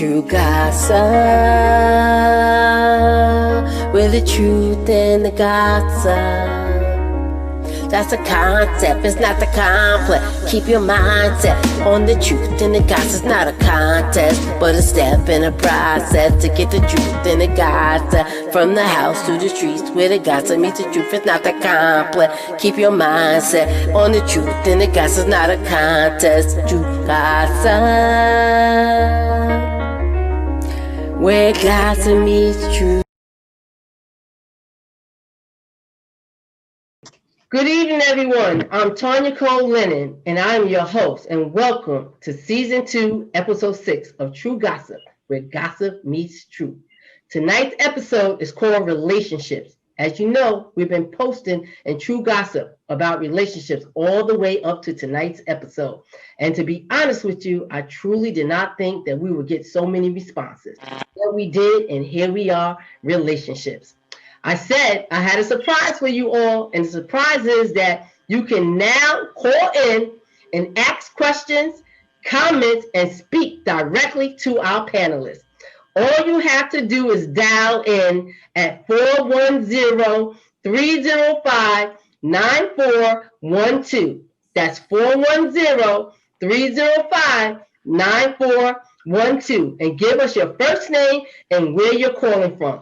True gossip, where the truth and the gossip. That's a concept, it's not the complex. Keep your mindset on the truth and the gossip. It's not a contest, but a step in a process to get the truth and the gossip. From the house to the streets where the gossip meets the truth. It's not the complex. Keep your mindset on the truth and the gossip. It's not a contest. True gossip, where gossip meets truth. Good evening, everyone. I'm Tanya Cole Lennon, and I'm your host, and welcome to Season 2, Episode 6 of True Gossip, where gossip meets truth. Tonight's episode is called Relationships. As you know, we've been posting in True Gossip about relationships all the way up to tonight's episode. And to be honest with you, I truly did not think that we would get so many responses. But we did, and here we are, relationships. I said I had a surprise for you all, and the surprise is that you can now call in and ask questions, comment, and speak directly to our panelists. All you have to do is dial in at 410-305-9412. That's 410-305-9412, and give us your first name and where you're calling from,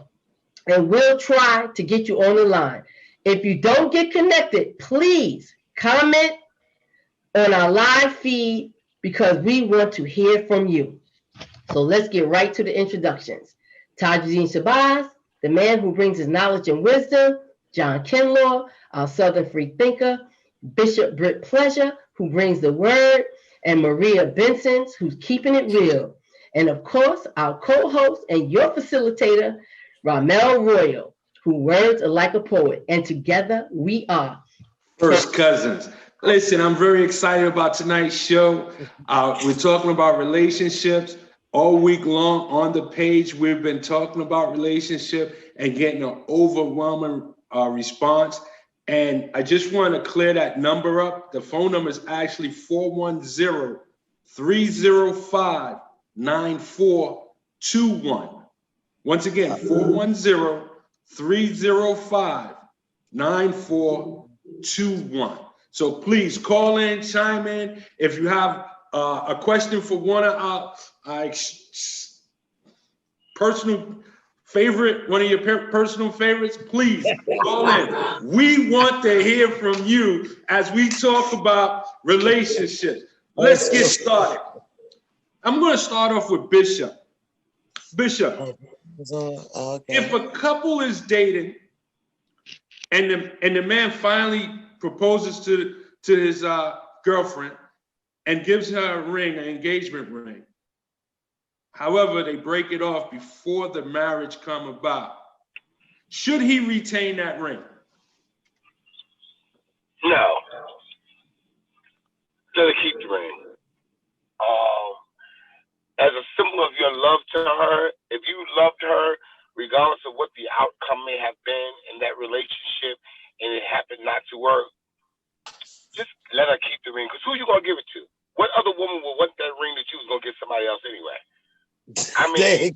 and we'll try to get you on the line. If you don't get connected, please comment on our live feed because we want to hear from you. So let's get right to the introductions. Tajuddin Shabazz, the man who brings his knowledge and wisdom. John Kinlaw, our Southern free thinker. Bishop Britt Pleasure, who brings the word. And Maria Benson, who's keeping it real. And of course, our co-host and your facilitator, Ramel Royal, who words are like a poet, and together we are First Cousins. Listen, I'm very excited about tonight's show. We're talking about relationships all week long. On the page, we've been talking about relationship and getting an overwhelming response. And I just want to clear that number up. The phone number is actually 410-305-9421. Once again, 410-305-9421. So please call in, chime in. If you have a question for one of our personal favorite, one of your personal favorites, please call in. We want to hear from you as we talk about relationships. Let's get started. I'm going to start off with Bishop. Bishop, if a couple is dating and the man finally proposes to his girlfriend and gives her a ring, an engagement ring, however, they break it off before the marriage come about, should he retain that ring? No. Gotta keep the ring. As a symbol of your love to her, if you loved her, regardless of what the outcome may have been in that relationship, and it happened not to work, just let her keep the ring. Because who you gonna give it to? What other woman would want that ring that you was gonna give somebody else anyway? I mean, if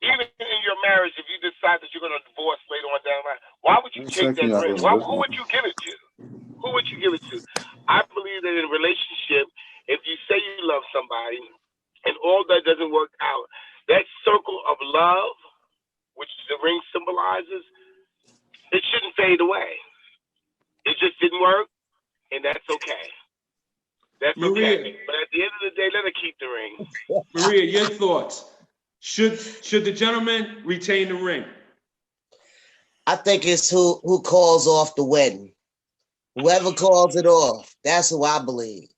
even in your marriage, if you decide that you're gonna divorce later on down the line, why would you take that ring? Who would you give it to? Who would you give it to? I believe that in a relationship, if you say you love somebody and all that doesn't work out, that circle of love, which the ring symbolizes, it shouldn't fade away. It just didn't work, and that's okay. That's Maria, okay. But at the end of the day, let her keep the ring. Maria, your thoughts. Should the gentleman retain the ring? I think it's who calls off the wedding. Whoever calls it off, that's who I believe.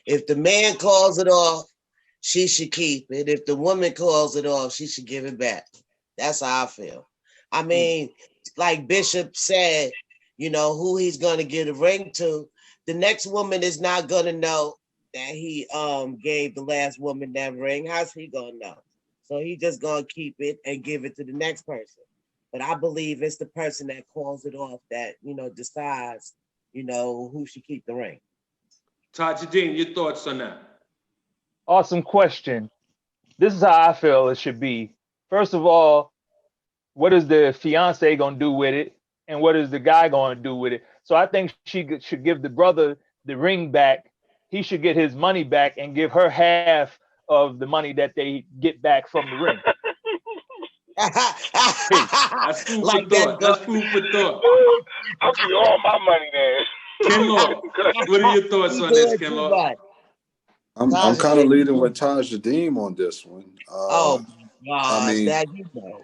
If the man calls it off, she should keep it. If the woman calls it off, she should give it back. That's how I feel. I mean, like Bishop said, you know, who he's going to give the ring to, the next woman is not going to know that he gave the last woman that ring. How's he going to know? So he just going to keep it and give it to the next person. But I believe it's the person that calls it off that, you know, decides, you know, who should keep the ring. Tajudeen, your thoughts on that? Awesome question. This is how I feel it should be. First of all, what is the fiance gonna do with it, and what is the guy gonna do with it? So I think she should give the brother the ring back. He should get his money back and give her half of the money that they get back from the ring. That's food Like for that thought. That's food for thought. I'll give you all my money then. Ken Law, what are your thoughts on this, Ken Law? I'm Taj kind of Nadeem. leading with Taj Nadeem on this one. Oh gosh, I mean, that you know.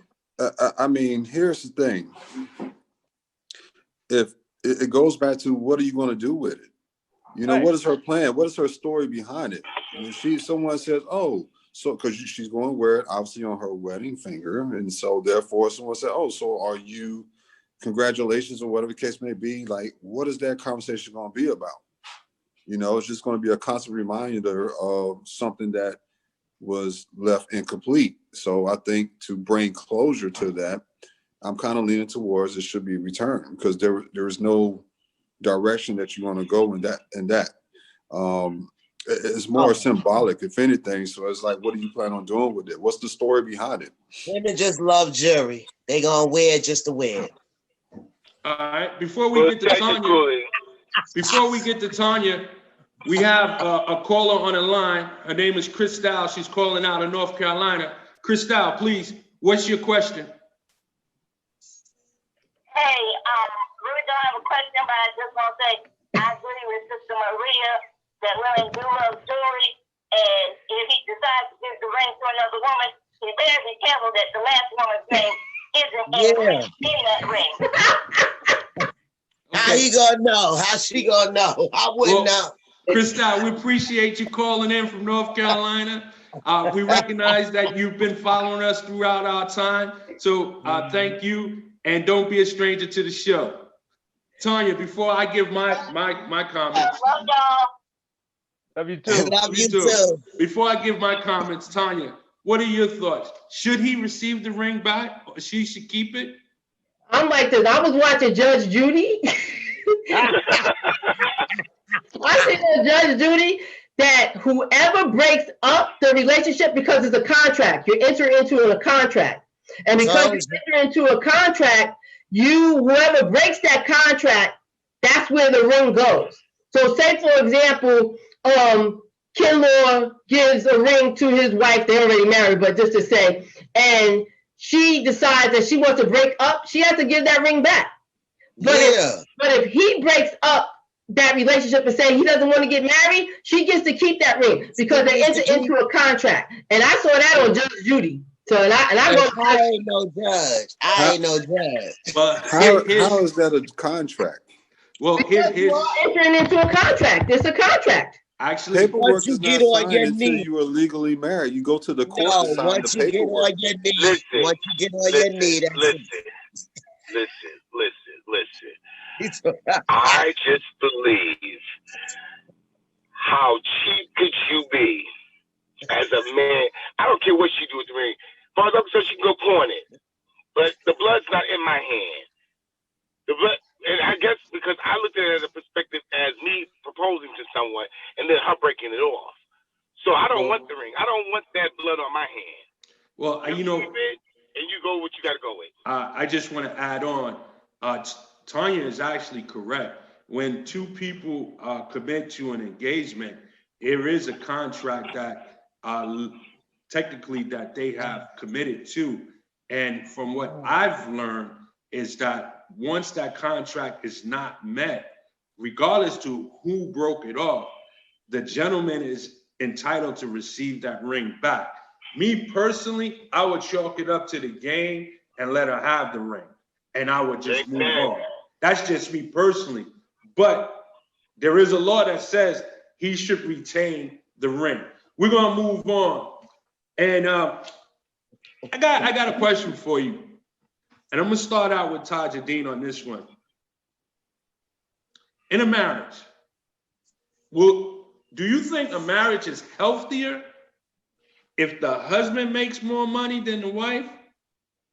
I mean, here's the thing. If it goes back to what are you going to do with it? You know, Right. what is her plan? What is her story behind it? When someone says, oh, so because she's going to wear it obviously on her wedding finger, and so therefore someone said, oh, so are you? Congratulations, or whatever the case may be. Like, what is that conversation going to be about? You know, it's just going to be a constant reminder of something that was left incomplete. So I think to bring closure to that, I'm kind of leaning towards it should be returned, because there is no direction that you want to go in that. It's more symbolic, if anything. So it's like, what do you plan on doing with it? What's the story behind it? Women just love jewelry. They gonna wear it just to wear it. All right. Before we get to Tanya, we have a caller on the line. Her name is Christelle. She's calling out of North Carolina. Christelle, please, what's your question? Hey, really don't have a question, but I just want to say I agree with Sister Maria that women do love jewelry, and if he decides to give the ring to another woman, he better be careful that the last woman's name isn't in that ring. How he gonna know? How she gonna know? I wouldn't know. Christelle, we appreciate you calling in from North Carolina. We recognize that you've been following us throughout our time. So thank you, and don't be a stranger to the show. Tanya, before I give my comments. Love y'all. Love you too. Love you too. Before I give my comments, Tanya, what are your thoughts? Should he receive the ring back, or she should keep it? I'm like this. I was watching Judge Judy. I think on Judge Judy that whoever breaks up the relationship, because it's a contract, you enter into a contract. And because you enter into a contract, whoever breaks that contract, that's where the ring goes. So say, for example, Ken Law gives a ring to his wife, they're already married, but just to say, and she decides that she wants to break up, she has to give that ring back. But if he breaks up that relationship and say he doesn't want to get married, she gets to keep that ring because they enter into a contract. And I saw that on Judge Judy. So I ain't no judge. I ain't no judge. But how is that a contract? Well, you're entering into a contract. It's a contract. Actually, paperwork is not signed until you are legally married. You go to the court to sign the paperwork. Once you get on your knee, listen. I just believe, how cheap could you be as a man? I don't care what she do with the ring. Father, so she can go pawn it. But the blood's not in my hand. The blood, and I guess because I looked at it as a perspective as me proposing to someone and then her breaking it off. So I don't want the ring. I don't want that blood on my hand. Well, and you go what you got to go with. I just want to add on. Tanya is actually correct. When two people commit to an engagement, there is a contract that technically that they have committed to. And from what I've learned is that once that contract is not met, regardless to who broke it off, the gentleman is entitled to receive that ring back. Me personally, I would chalk it up to the game and let her have the ring, and I would just move on. That's just me personally. But there is a law that says he should retain the ring. We're gonna move on. And I got a question for you. And I'm gonna start out with Tajudeen on this one. In a marriage, do you think a marriage is healthier if the husband makes more money than the wife,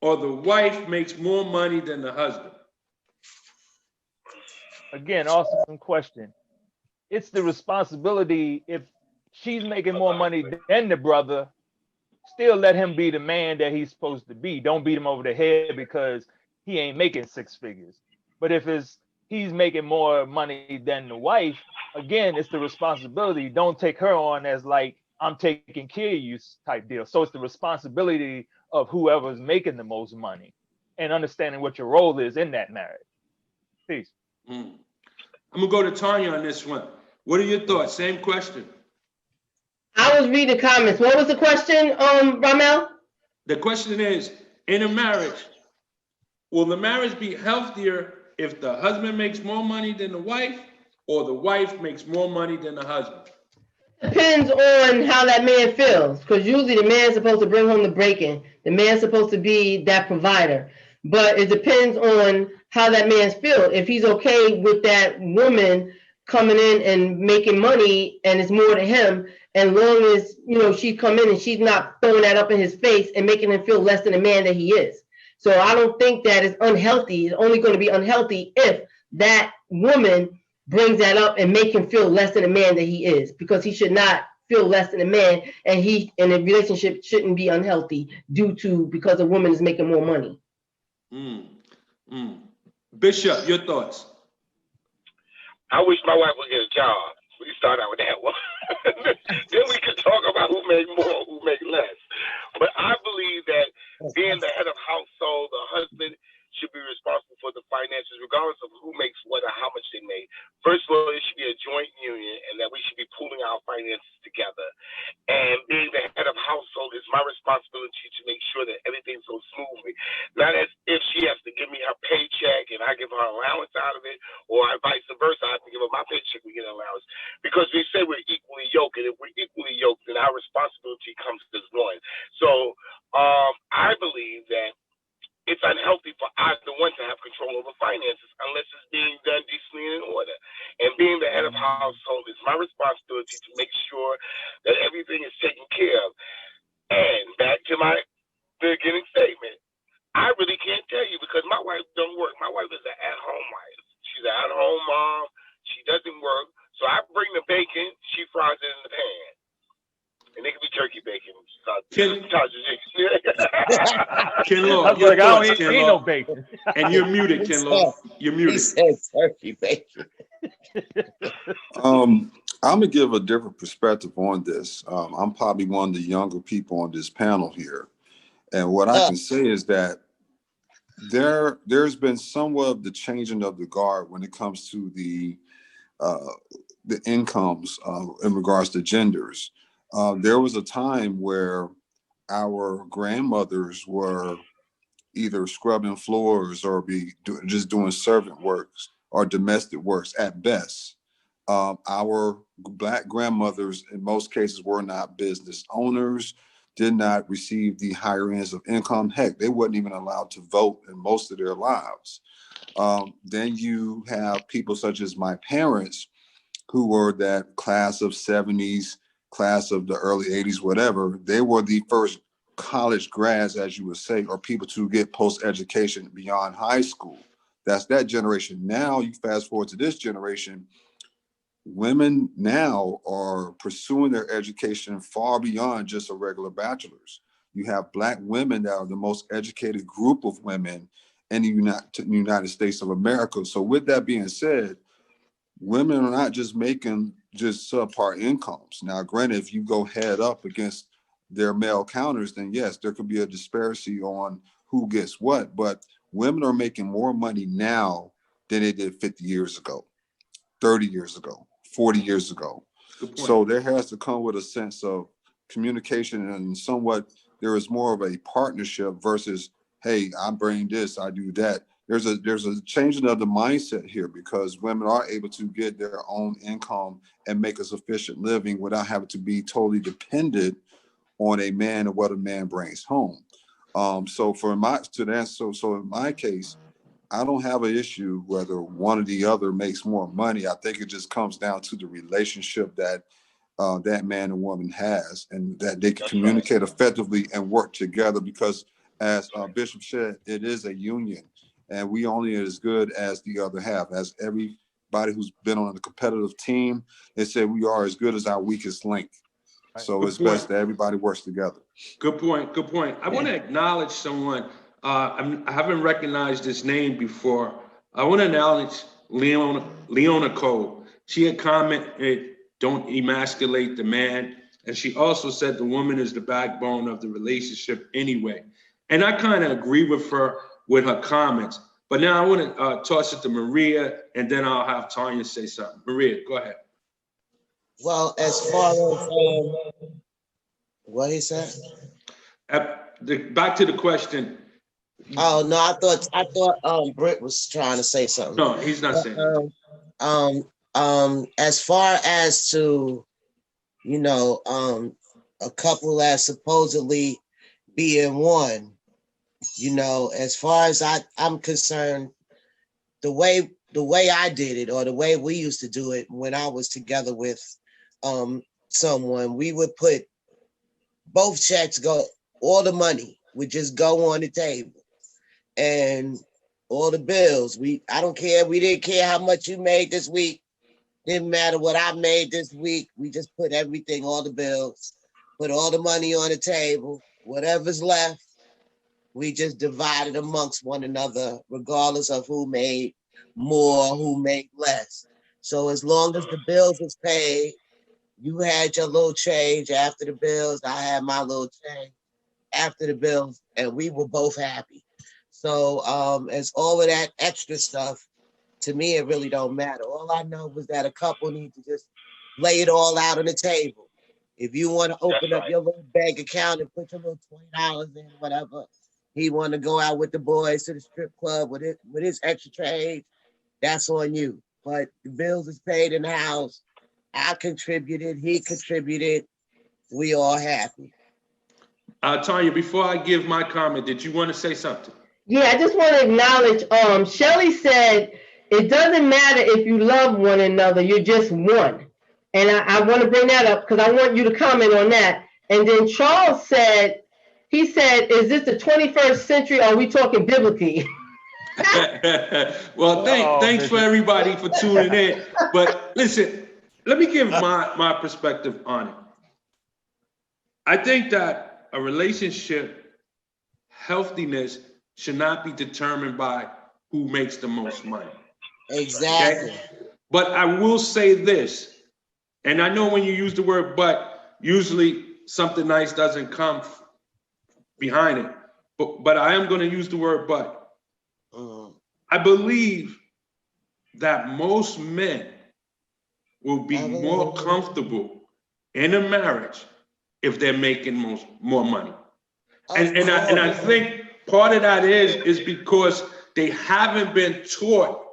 or the wife makes more money than the husband? Again, awesome question. it's the responsibility. If she's making more money than the brother, still let him be the man that he's supposed to be. Don't beat him over the head because he ain't making 6 figures. But if he's making more money than the wife, again, it's the responsibility. Don't take her on as like, I'm taking care of you type deal. So it's the responsibility of whoever's making the most money and understanding what your role is in that marriage. Peace. I'm gonna go to Tanya on this one. What are your thoughts? Same question. I was reading the comments. What was the question, Ramel? The question is, in a marriage, will the marriage be healthier if the husband makes more money than the wife, or the wife makes more money than the husband? Depends on how that man feels, because usually the man's supposed to bring home the bacon. The man's supposed to be that provider. But it depends on how that man's feel. If he's okay with that woman coming in and making money and it's more to him, and long as, you know, she come in and she's not throwing that up in his face and making him feel less than the man that he is. So I don't think that is unhealthy. It's only going to be unhealthy if that woman brings that up and make him feel less than the man that he is, because he should not feel less than a man, and the relationship shouldn't be unhealthy because a woman is making more money. Bishop, your thoughts? I wish my wife would get a job. We can start out with that one. Then we can talk about who make more, who make less. But I believe that being the head of household, the husband should be responsible for the finances, regardless of who makes what or how much they make. First of all, it should be a joint union, and that we should be pooling our finances together. And being the head of household is my responsibility to make sure that everything goes smoothly. Not as if she has to give me her paycheck and I give her allowance out of it, or vice versa, I have to give her my paycheck, we get an allowance. Because we say we're equally yoked, and if we're equally yoked, then our responsibility comes as one. So I believe that it's unhealthy for either one to have control over finances unless it's being done decently and in order. And being the head of household is my responsibility to make sure that everything is taken care of. And back to my beginning statement, I really can't tell you because my wife don't work. My wife is an at-home wife. She's an at-home mom. She doesn't work. So I bring the bacon, she fries it in the pan. And it can be turkey bacon. Ken Law, I was like, I don't eat no bacon. And you're muted, Ken Law. You're muted. He said turkey bacon. I'm gonna give a different perspective on this. I'm probably one of the younger people on this panel here, and what I can say is that there's been somewhat of the changing of the guard when it comes to the incomes in regards to genders. There was a time where our grandmothers were either scrubbing floors or just doing servant works or domestic works at best. Our Black grandmothers, in most cases, were not business owners, did not receive the higher ends of income. Heck, they weren't even allowed to vote in most of their lives. Then you have people such as my parents, who were that class of 70s, class of the early 80s, whatever. They were the first college grads, as you would say, or people to get post-education beyond high school. That's that generation. Now you fast forward to this generation, women now are pursuing their education far beyond just a regular bachelor's. You have Black women that are the most educated group of women in the United States of America. So with that being said, women are not just making just subpar incomes. Now, granted, if you go head up against their male counters, then yes, there could be a disparity on who gets what, but women are making more money now than they did 50 years ago, 30 years ago, 40 years ago. So there has to come with a sense of communication, and somewhat there is more of a partnership versus, hey, I bring this, I do that. There's a changing of the mindset here because women are able to get their own income and make a sufficient living without having to be totally dependent on a man and what a man brings home. So in my case, I don't have an issue whether one or the other makes more money. I think it just comes down to the relationship that that man and woman has, and that they can communicate effectively and work together. Because, as Bishop said, it is a union, and we only are as good as the other half. As every anybody who's been on a competitive team, they say we are as good as our weakest link. So it's best that everybody works together. Good point. Good point. I want to acknowledge someone. I haven't recognized this name before. I want to acknowledge Leona Cole. She had commented, "Don't emasculate the man," and she also said the woman is the backbone of the relationship anyway. And I kind of agree with her comments. But now I want to toss it to Maria, and then I'll have Tanya say something. Maria, go ahead. Well, as far as what he said? Back to the question. Oh no, I thought Britt was trying to say something. No, he's not saying. As far as to, a couple that supposedly being one, as far as I'm concerned, the way I did it, or the way we used to do it when I was together with someone, we would put both checks, all the money would just go on the table, and all the bills. I don't care. We didn't care how much you made this week. Didn't matter what I made this week. We just put everything, all the bills, put all the money on the table. Whatever's left, we just divided amongst one another, regardless of who made more, who made less. So as long as the bills was paid, you had your little change after the bills. I had my little change after the bills, and we were both happy. So as all of that extra stuff, to me, it really don't matter. All I know was that a couple need to just lay it all out on the table. If you want to open up your little bank account and put your little $20 in, whatever, he want to go out with the boys to the strip club with his extra change, that's on you. But the bills is paid in the house. I contributed, he contributed. We all happy. Tanya, before I give my comment, did you want to say something? Yeah, I just want to acknowledge, Shelly said, it doesn't matter if you love one another, you're just one. And I want to bring that up because I want you to comment on that. And then Charles said, is this the 21st century? Or are we talking biblically? Well, thanks for everybody for tuning in. But listen, let me give my perspective on it. I think that a relationship healthiness should not be determined by who makes the most money. Exactly. Okay? But I will say this, and I know when you use the word but, usually something nice doesn't come behind it. But I am going to use the word but. I believe that most men will be more comfortable in a marriage if they're making more money. And I think part of that is because they haven't been taught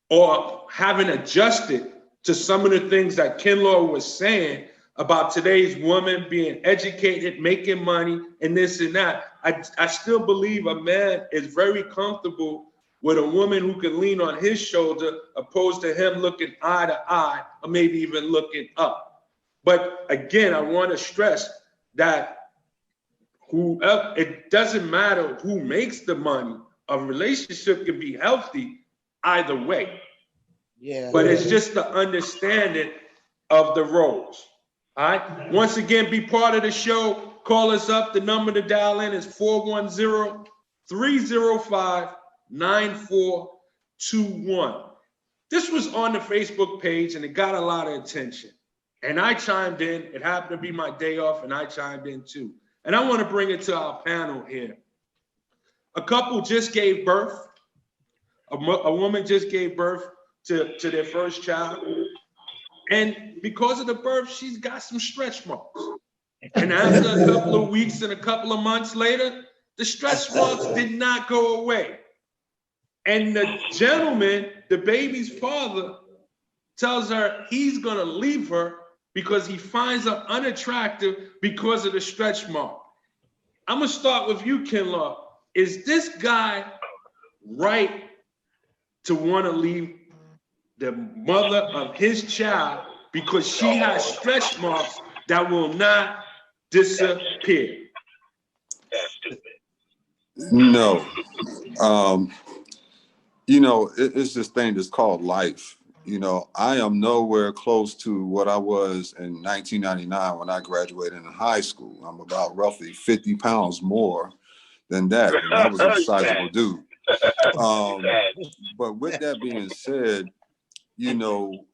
or haven't adjusted to some of the things that Kinlaw was saying about today's woman being educated, making money, and this and that. I still believe a man is very comfortable with a woman who can lean on his shoulder opposed to him looking eye to eye or maybe even looking up. But again, I want to stress that whoever, it doesn't matter who makes the money. A relationship can be healthy either way. Yeah. But it's just the understanding of the roles. All right. Once again, be part of the show. Call us up. The number to dial in is 410-305-9421. This was on the Facebook page and it got a lot of attention. And I chimed in. It happened to be my day off and I chimed in too. And I want to bring it to our panel here. A couple just gave birth. A woman just gave birth to their first child. And because of the birth, she's got some stretch marks. And after a couple of weeks and a couple of months later, the stretch marks did not go away. And the gentleman, the baby's father, tells her he's going to leave her because he finds her unattractive because of the stretch mark. I'm going to start with you, Kinlaw. Is this guy right to want to leave the mother of his child because she has stretch marks that will not disappear? No. You know, it's this thing that's called life. You know, I am nowhere close to what I was in 1999 when I graduated in high school. I'm about roughly 50 pounds more than that. And I was a sizable dude. But with that being said, you know,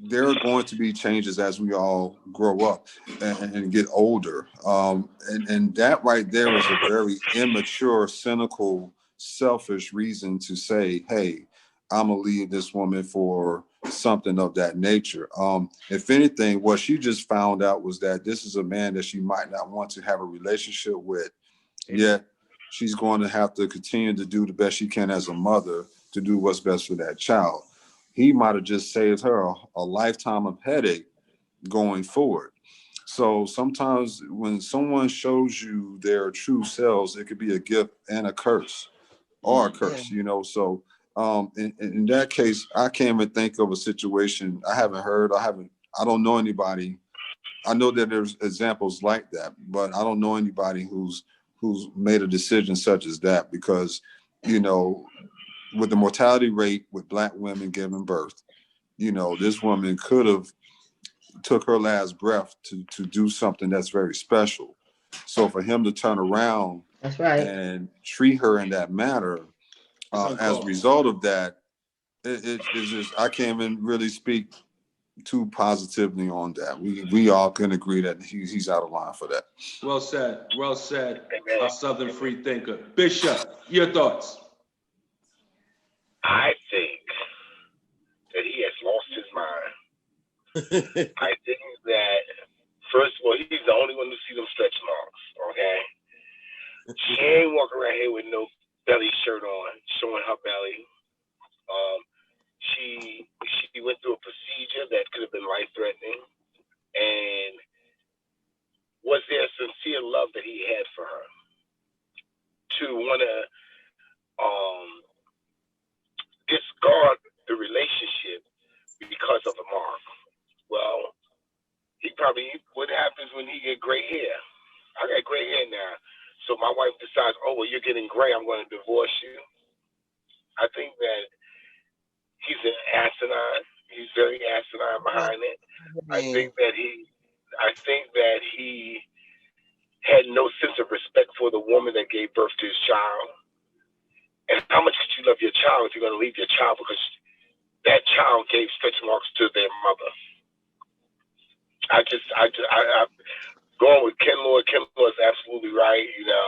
there are going to be changes as we all grow up and get older. And that right there is a very immature, cynical, selfish reason to say, hey, I'm gonna leave this woman for something of that nature. If anything, what she just found out was that this is a man that she might not want to have a relationship with, yet she's going to have to continue to do the best she can as a mother to do what's best for that child. He might have just saved her a lifetime of headache going forward. So sometimes when someone shows you their true selves, it could be a gift and a curse, or a curse, you know. So in that case, I can't even think of a situation. I don't know anybody. I know that there's examples like that, but I don't know anybody who's made a decision such as that, because, you know, with the mortality rate with Black women giving birth, you know, this woman could have took her last breath to do something that's very special. So for him to turn around, that's right, and treat her in that manner, as a result of that, it's just, I can't even really speak too positively on that. We all can agree that he's out of line for that. Well said. Well said. A Southern free thinker. Bishop, your thoughts? I think that he has lost his mind. I think that, first of all, he's the only one who see them stretch marks, okay? She ain't walking around here with no belly shirt on, showing her belly. She went through a procedure that could have been life-threatening. And was there sincere love that he had for her to want to discard the relationship because of a mark? Well, what happens when he get gray hair? I got gray hair now. So my wife decides, oh, well, you're getting gray, I'm going to divorce you. I think that he's an asinine. He's very asinine behind it. I think that he had no sense of respect for the woman that gave birth to his child. And how much could you love your child if you're going to leave your child because that child gave stretch marks to their mother? I'm going with Ken Lord. Ken Lord is absolutely right. You know,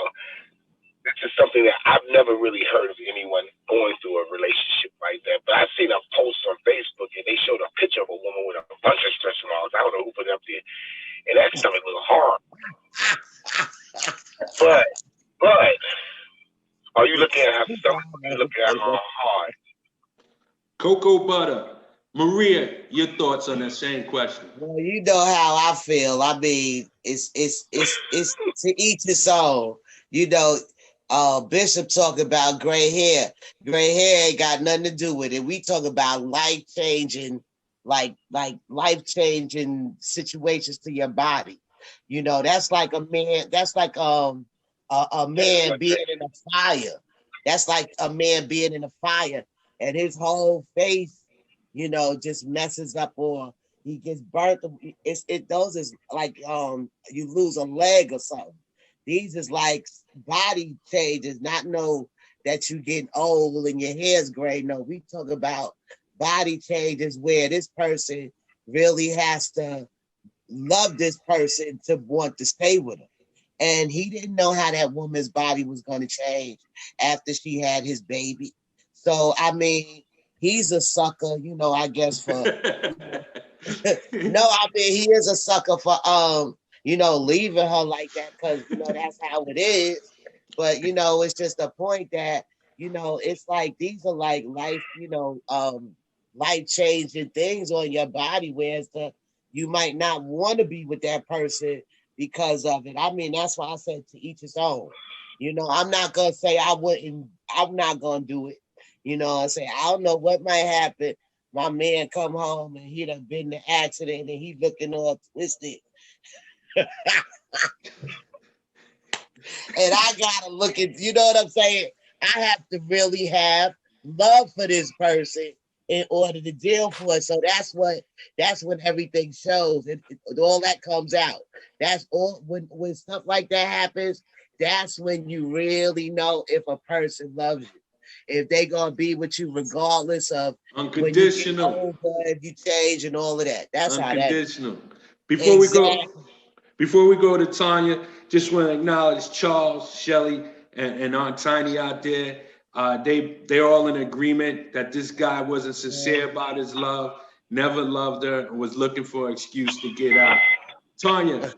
this is something that I've never really heard of anyone going through a relationship like that. But I've seen a post on Facebook and they showed a picture of a woman with a bunch of stretch marks. I don't know who put it up there. And that stomach looked hard. But are you looking at her stomach? You looking at her heart? Cocoa Butter. Maria, your thoughts on that same question? Well, you know how I feel. I mean, it's to each his own. You know, Bishop talk about gray hair. Gray hair ain't got nothing to do with it. We talk about life-changing, like life-changing situations to your body. You know, that's like a man. That's like a man being in a fire. That's like a man being in a fire, and his whole face, you know, just messes up, or he gets burnt. Those is like you lose a leg or something. These is like body changes, not know that you getting old and your hair's gray. No, we talk about body changes where this person really has to love this person to want to stay with him. And he didn't know how that woman's body was going to change after she had his baby. So, I mean, he's a sucker, you know, I guess for, no, I mean, he is a sucker for, you know, leaving her like that because, you know, that's how it is. But, you know, it's just a point that, you know, it's like, these are like life, you know, life-changing things on your body, whereas you might not want to be with that person because of it. I mean, that's why I said to each his own. You know, I'm not going to say I'm not going to do it. You know, I say, I don't know what might happen. My man come home and he'd have been in an accident and he looking all twisted. And I got to look at, you know what I'm saying? I have to really have love for this person in order to deal for it. So that's when everything shows. All that comes out. That's all when stuff like that happens, that's when you really know if a person loves you. If they gonna be with you regardless of unconditional. When you get older, if you change and all of that. That's how that is. Unconditional. Before we go to Tanya, just want to acknowledge Charles, Shelly, and Aunt Tiny out there. They're all in agreement that this guy wasn't sincere about his love, never loved her, and was looking for an excuse to get out. Tanya,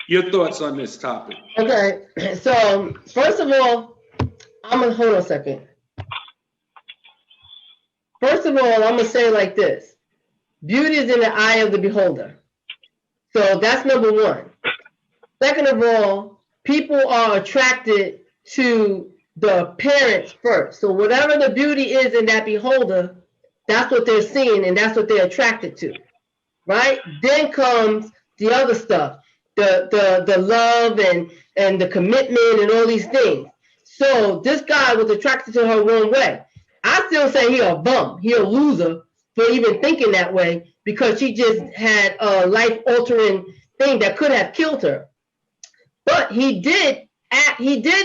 your thoughts on this topic? Okay, so first of all, hold on a second. First of all, I'm gonna say it like this: beauty is in the eye of the beholder. So that's number one. Second of all, people are attracted to the appearance first. So whatever the beauty is in that beholder, that's what they're seeing and that's what they're attracted to, right? Then comes the other stuff, the love and the commitment and all these things. So this guy was attracted to her one way. I still say he a bum, he a loser for even thinking that way, because she just had a life-altering thing that could have killed her. But he did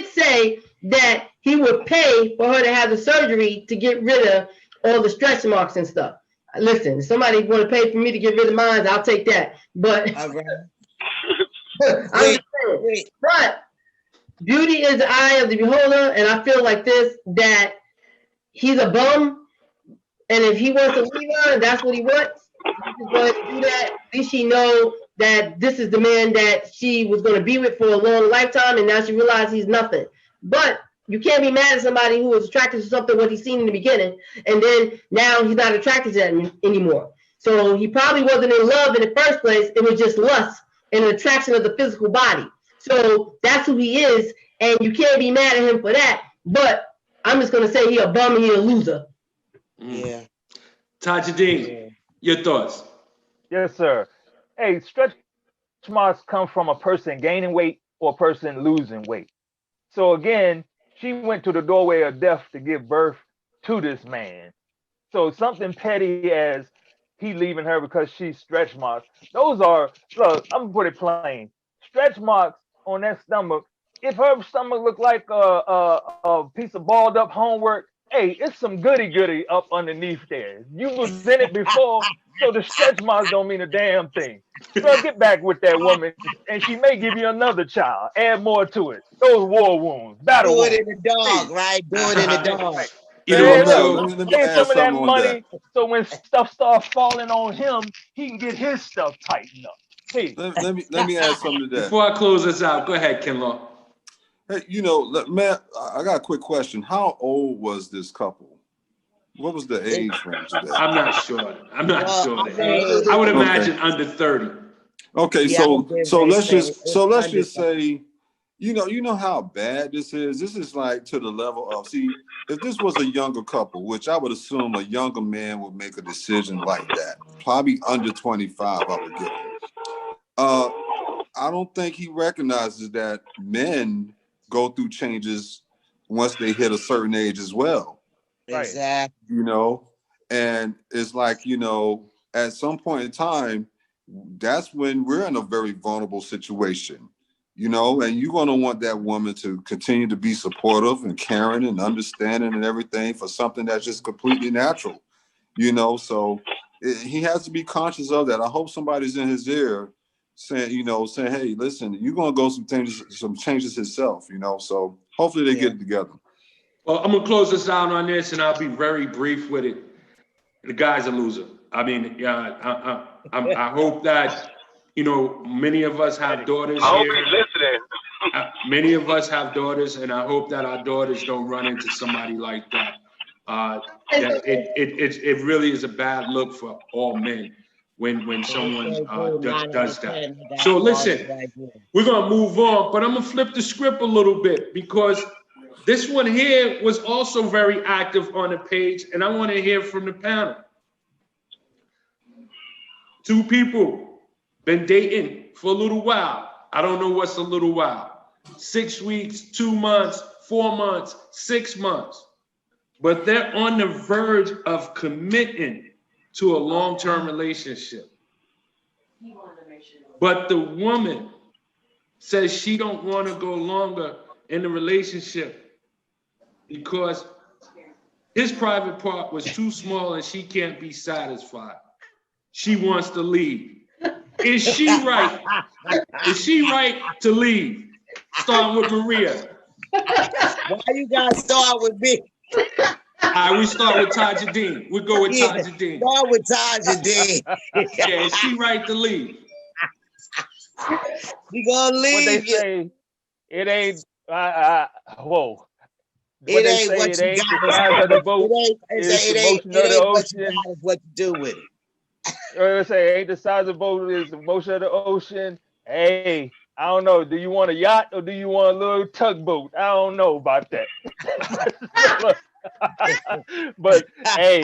say that he would pay for her to have the surgery to get rid of all the stretch marks and stuff. Listen, if somebody want to pay for me to get rid of mine, I'll take that. But but beauty is the eye of the beholder, and I feel like this, that he's a bum. And if he wants to leave her and that's what he wants, he's going to do that. At least she know that this is the man that she was going to be with for a long lifetime, and now she realized he's nothing. But you can't be mad at somebody who was attracted to something what he's seen in the beginning, and then now he's not attracted to that anymore. So he probably wasn't in love in the first place. It was just lust and an attraction of the physical body. So that's who he is, and you can't be mad at him for that. But I'm just going to say he a bum and he a loser. Yeah. Tajudeen, your thoughts? Yes, sir. Hey, stretch marks come from a person gaining weight or a person losing weight. So again, she went to the doorway of death to give birth to this man. So something petty as he leaving her because she's stretch marks. Those are, look, I'm gonna put it plain. Stretch marks on that stomach. If her stomach looked like a piece of balled up homework, hey, it's some goody up underneath there. You was in it before, so the stretch marks don't mean a damn thing. So get back with that woman, and she may give you another child. Add more to it. Those war wounds, battle Do wounds. it in the dog, right? Do it in the dog. You know, let me Pay add some of that something on money, so when stuff starts falling on him, he can get his stuff tightened up. See. Let me add something to that. Before I close this out, go ahead, Ken Law. Hey, man, I got a quick question. How old was this couple? What was the age range of that? I'm not sure. I would imagine under 30. Okay, Yeah, so let's just say, you know how bad this is. This is like to the level of, see, if this was a younger couple, which I would assume a younger man would make a decision like that, probably under 25, I would give him. I don't think he recognizes that men go through changes once they hit a certain age as well. Exactly. And it's like, at some point in time, that's when we're in a very vulnerable situation, and you're going to want that woman to continue to be supportive and caring and understanding and everything for something that's just completely natural, so he has to be conscious of that. I hope somebody's in his ear saying, hey, listen, you're going to go some changes himself, so hopefully they get it together. Well, I'm going to close this out on this, and I'll be very brief with it. The guy's a loser. I mean, I hope that, many of us have daughters I hope here. he's listening. Many of us have daughters, and I hope that our daughters don't run into somebody like that. It really is a bad look for all men when someone does that. So listen, we're going to move on, but I'm going to flip the script a little bit, because this one here was also very active on the page, and I want to hear from the panel. Two people been dating for a little while. I don't know what's a little while. 6 weeks, 2 months, 4 months, 6 months. but they're on the verge of committing to a long-term relationship. But the woman says she don't want to go longer in the relationship because his private part was too small and she can't be satisfied. She wants to leave. Is she right? Is she right to leave? Starting with Maria. Why you gotta start with me? All right, we start with Tajadeen. We go with Yeah, Tajadeen. start with Tajadeen. Yeah, is she right to leave? You gonna What they leave you. say, it ain't. Whoa. What It they ain't say, what it you ain't got. the size of the boat. It The ain't motion of the what you ocean. got, it's what you do with it. Or they say, ain't the size of the boat, is the motion of the ocean. Hey, I don't know. Do you want a yacht or do you want a little tugboat? I don't know about that. But hey,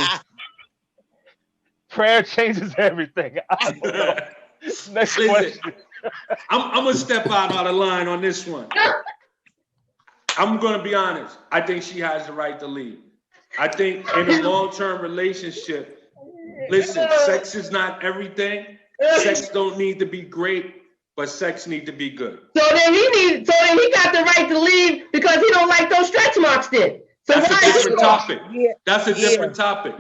prayer changes everything. I don't know. Next Listen, question. I'm gonna step out of line on this one. I'm gonna be honest. I think she has the right to leave. I think in a long-term relationship, listen, sex is not everything. Sex don't need to be great, but sex need to be good. So then he got the right to leave because he don't like those stretch marks then. So That's a why is different he? topic. Yeah, That's a yeah. different topic.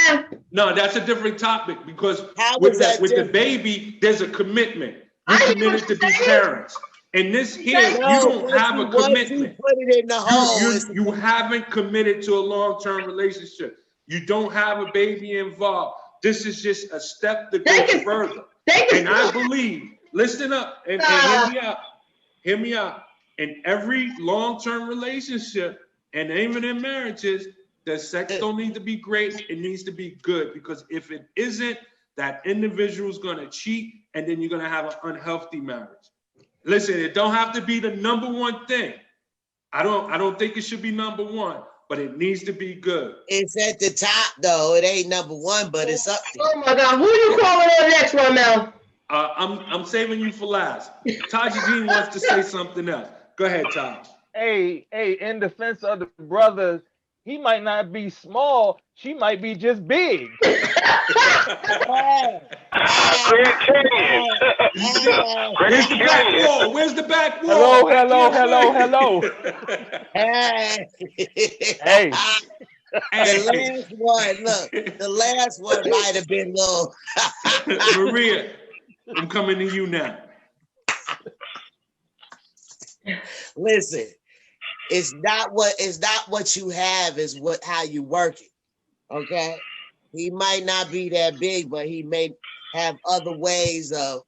Nah. No, that's a different topic because How with is that the different? baby, there's a commitment. You I hear committed what to be you're saying. parents. In this here, you No, don't have a once you commitment. put it in the hole, it's You haven't committed to a long-term relationship. You don't have a baby involved. This is just a step to go further. And I believe, listen up and hear me out. Hear me out. In every long-term relationship and even in marriages, the sex don't need to be great. It needs to be good because if it isn't, that individual's gonna cheat and then you're gonna have an unhealthy marriage. Listen, it don't have to be the number one thing. I don't think it should be number one, but it needs to be good. It's at the top though. It ain't number one, but it's up there. Oh my God, who you calling on next, Ramel? I'm saving you for last. Tajadeen wants to say something else. Go ahead, Taj. Hey, in defense of the brother, he might not be small. She might be just big. Grand Canyon. Where's the back wall? Where's the back wall? Hello. Hey. Hey. The last one, look, the last one might have been low. Maria, I'm coming to you now. Listen, it's not what you have, is how you work it. Okay. He might not be that big, but he may have other ways of.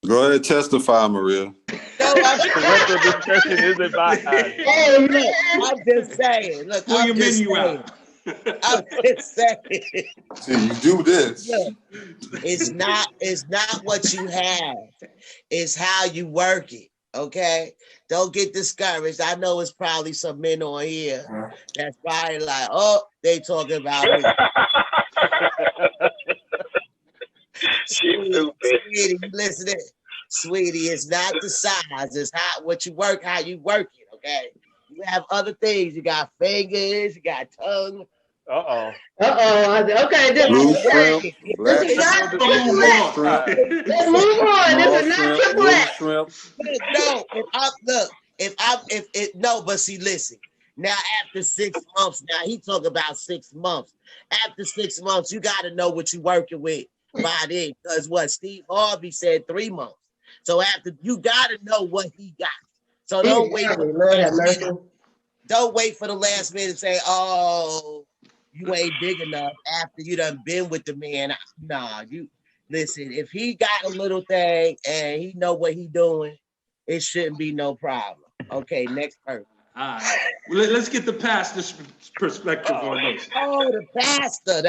Go ahead, testify, Maria. No, Parental discretion is advised. hey, look, I'm just saying. Look, Pull your I'm just menu saying. out. I'm just saying. See, you do this. Look, it's not what you have, it's how you work it. Okay, don't get discouraged. I know it's probably some men on here that's probably like, oh, they talking about me. Sweetie, you listening? Sweetie, it's not the size, it's how you work it. Okay, you have other things. You got fingers, you got tongue. Uh-oh. Okay, Blue shrimp, black this is not shrimp, Triple X. Let's move on. This is not Triple little X. shrimp. No, but see, listen. Now after 6 months, now he talk about 6 months. After 6 months, you got to know what you're working with by then. Because what Steve Harvey said, 3 months. So after, you got to know what he got. So don't wait. Don't wait for the last minute to say, oh, you ain't big enough after you done been with the man. Nah, you listen, if he got a little thing and he know what he doing, it shouldn't be no problem. Okay, next person. All right. Well, let's get the pastor's perspective on this. Oh, the pastor.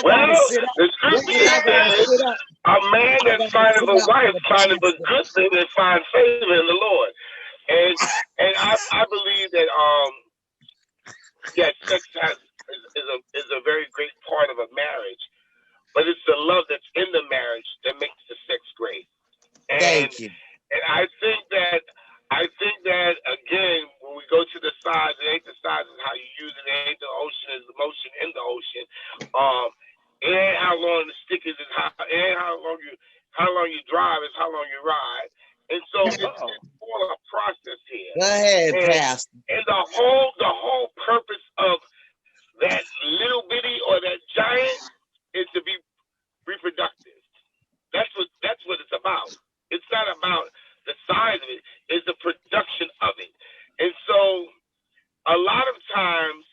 Well, the scripture says a man that findeth a wife findeth a good thing and finds favor in the Lord. And I believe that sex is a very great part of a marriage, but it's the love that's in the marriage that makes the sex great. Thank you. And I think that again, when we go to the size, it ain't the size, it's how you use it. It ain't the ocean, it's the motion in the ocean. It ain't how long the stick is, it ain't how long you drive, it's how long you ride. And so it's all a process here. Go ahead, Pastor. And the whole purpose of that little bitty or that giant is to be reproductive. That's what it's about. It's not about the size of it, it's the production of it. And so a lot of times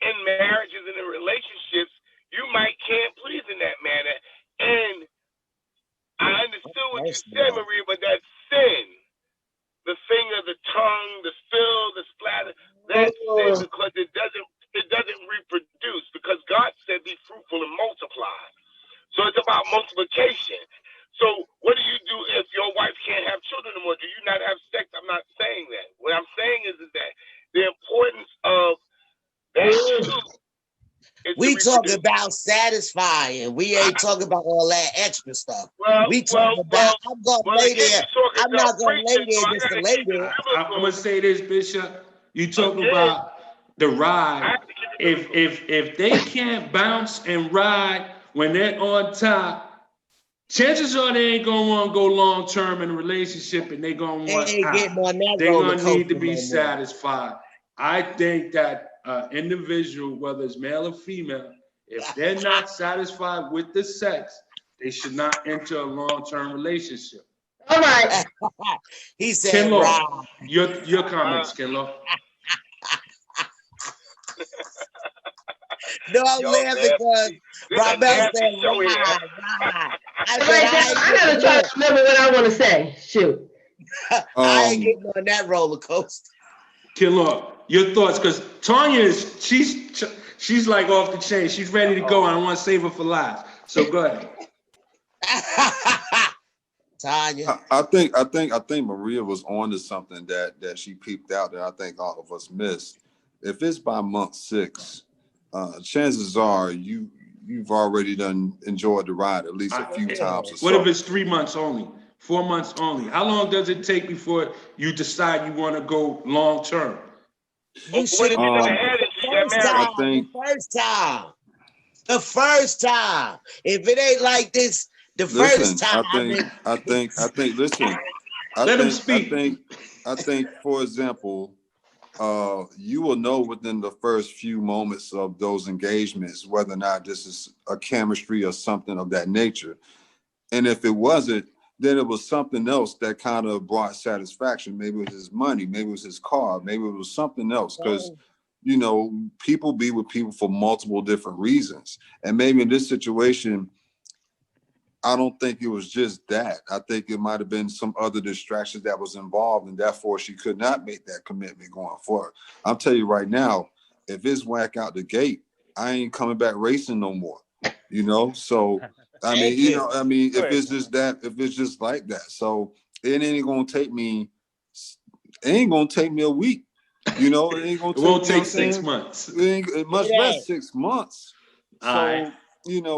in marriages and in relationships, you can't please in that manner. And I understood what you said, Maria, but that sin, the finger, the tongue, the spill, the splatter, that's sin because it doesn't reproduce, because God said be fruitful and multiply. So it's about multiplication. So what do you do if your wife can't have children anymore? Do you not have sex? I'm not saying that. What I'm saying is that the importance of that too. We talking about satisfying. We ain't talking about all that extra stuff. We talking about, I'm gonna lay there. I'm not gonna lay there just to lay there. I'm gonna say this, Bishop. You talk about the ride. If they can't bounce and ride when they're on top, chances are they ain't gonna want to go long term in a relationship, and they're gonna want they're gonna need to be satisfied. I think that individual, whether it's male or female, if they're not satisfied with the sex, they should not enter a long-term relationship. All right. He said, Kinlaw, your comments, Kinlaw. No, I'm laughing because Ramel said, right. I gotta try to remember what I want to say. Shoot. I ain't getting on that roller coaster. Kinlaw, your thoughts, because Tanya she's like off the chain. She's ready to go, and I want to save her for last. So go ahead. Tanya. I think Maria was on to something that she peeped out that I think all of us missed. If it's by month 6, chances are you've already enjoyed the ride at least a few times. What if it's 3 months only, 4 months only? How long does it take before you decide you want to go long term? You should have the first time. If it ain't like this, first time. I think. Listen. Let him speak. I think, for example, you will know within the first few moments of those engagements whether or not this is a chemistry or something of that nature. And if it wasn't, then it was something else that kind of brought satisfaction. Maybe it was his money, maybe it was his car, maybe it was something else. Because, people be with people for multiple different reasons. And maybe in this situation, I don't think it was just that. I think it might have been some other distractions that was involved, and therefore she could not make that commitment going forward. I'll tell you right now, if it's whack out the gate, I ain't coming back racing no more. So if it's just that, if it's just like that, so it ain't gonna take me a week. It ain't gonna. It won't take 6 months. It must less 6 months. So.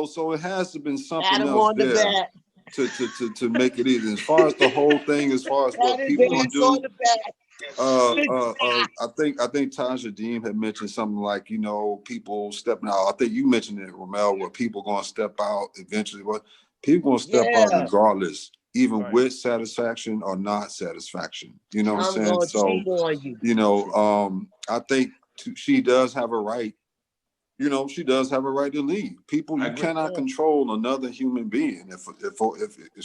So it has to have been something else there to make it easy. As far as the whole thing, as far as what people do, I think Taja Deem had mentioned something like, people stepping out. I think you mentioned it, Ramel, where people gonna step out eventually. But people gonna step out regardless, even with satisfaction or not satisfaction. You know what I'm saying? So I think she does have a right. She does have a right to leave. People, you cannot control another human being. If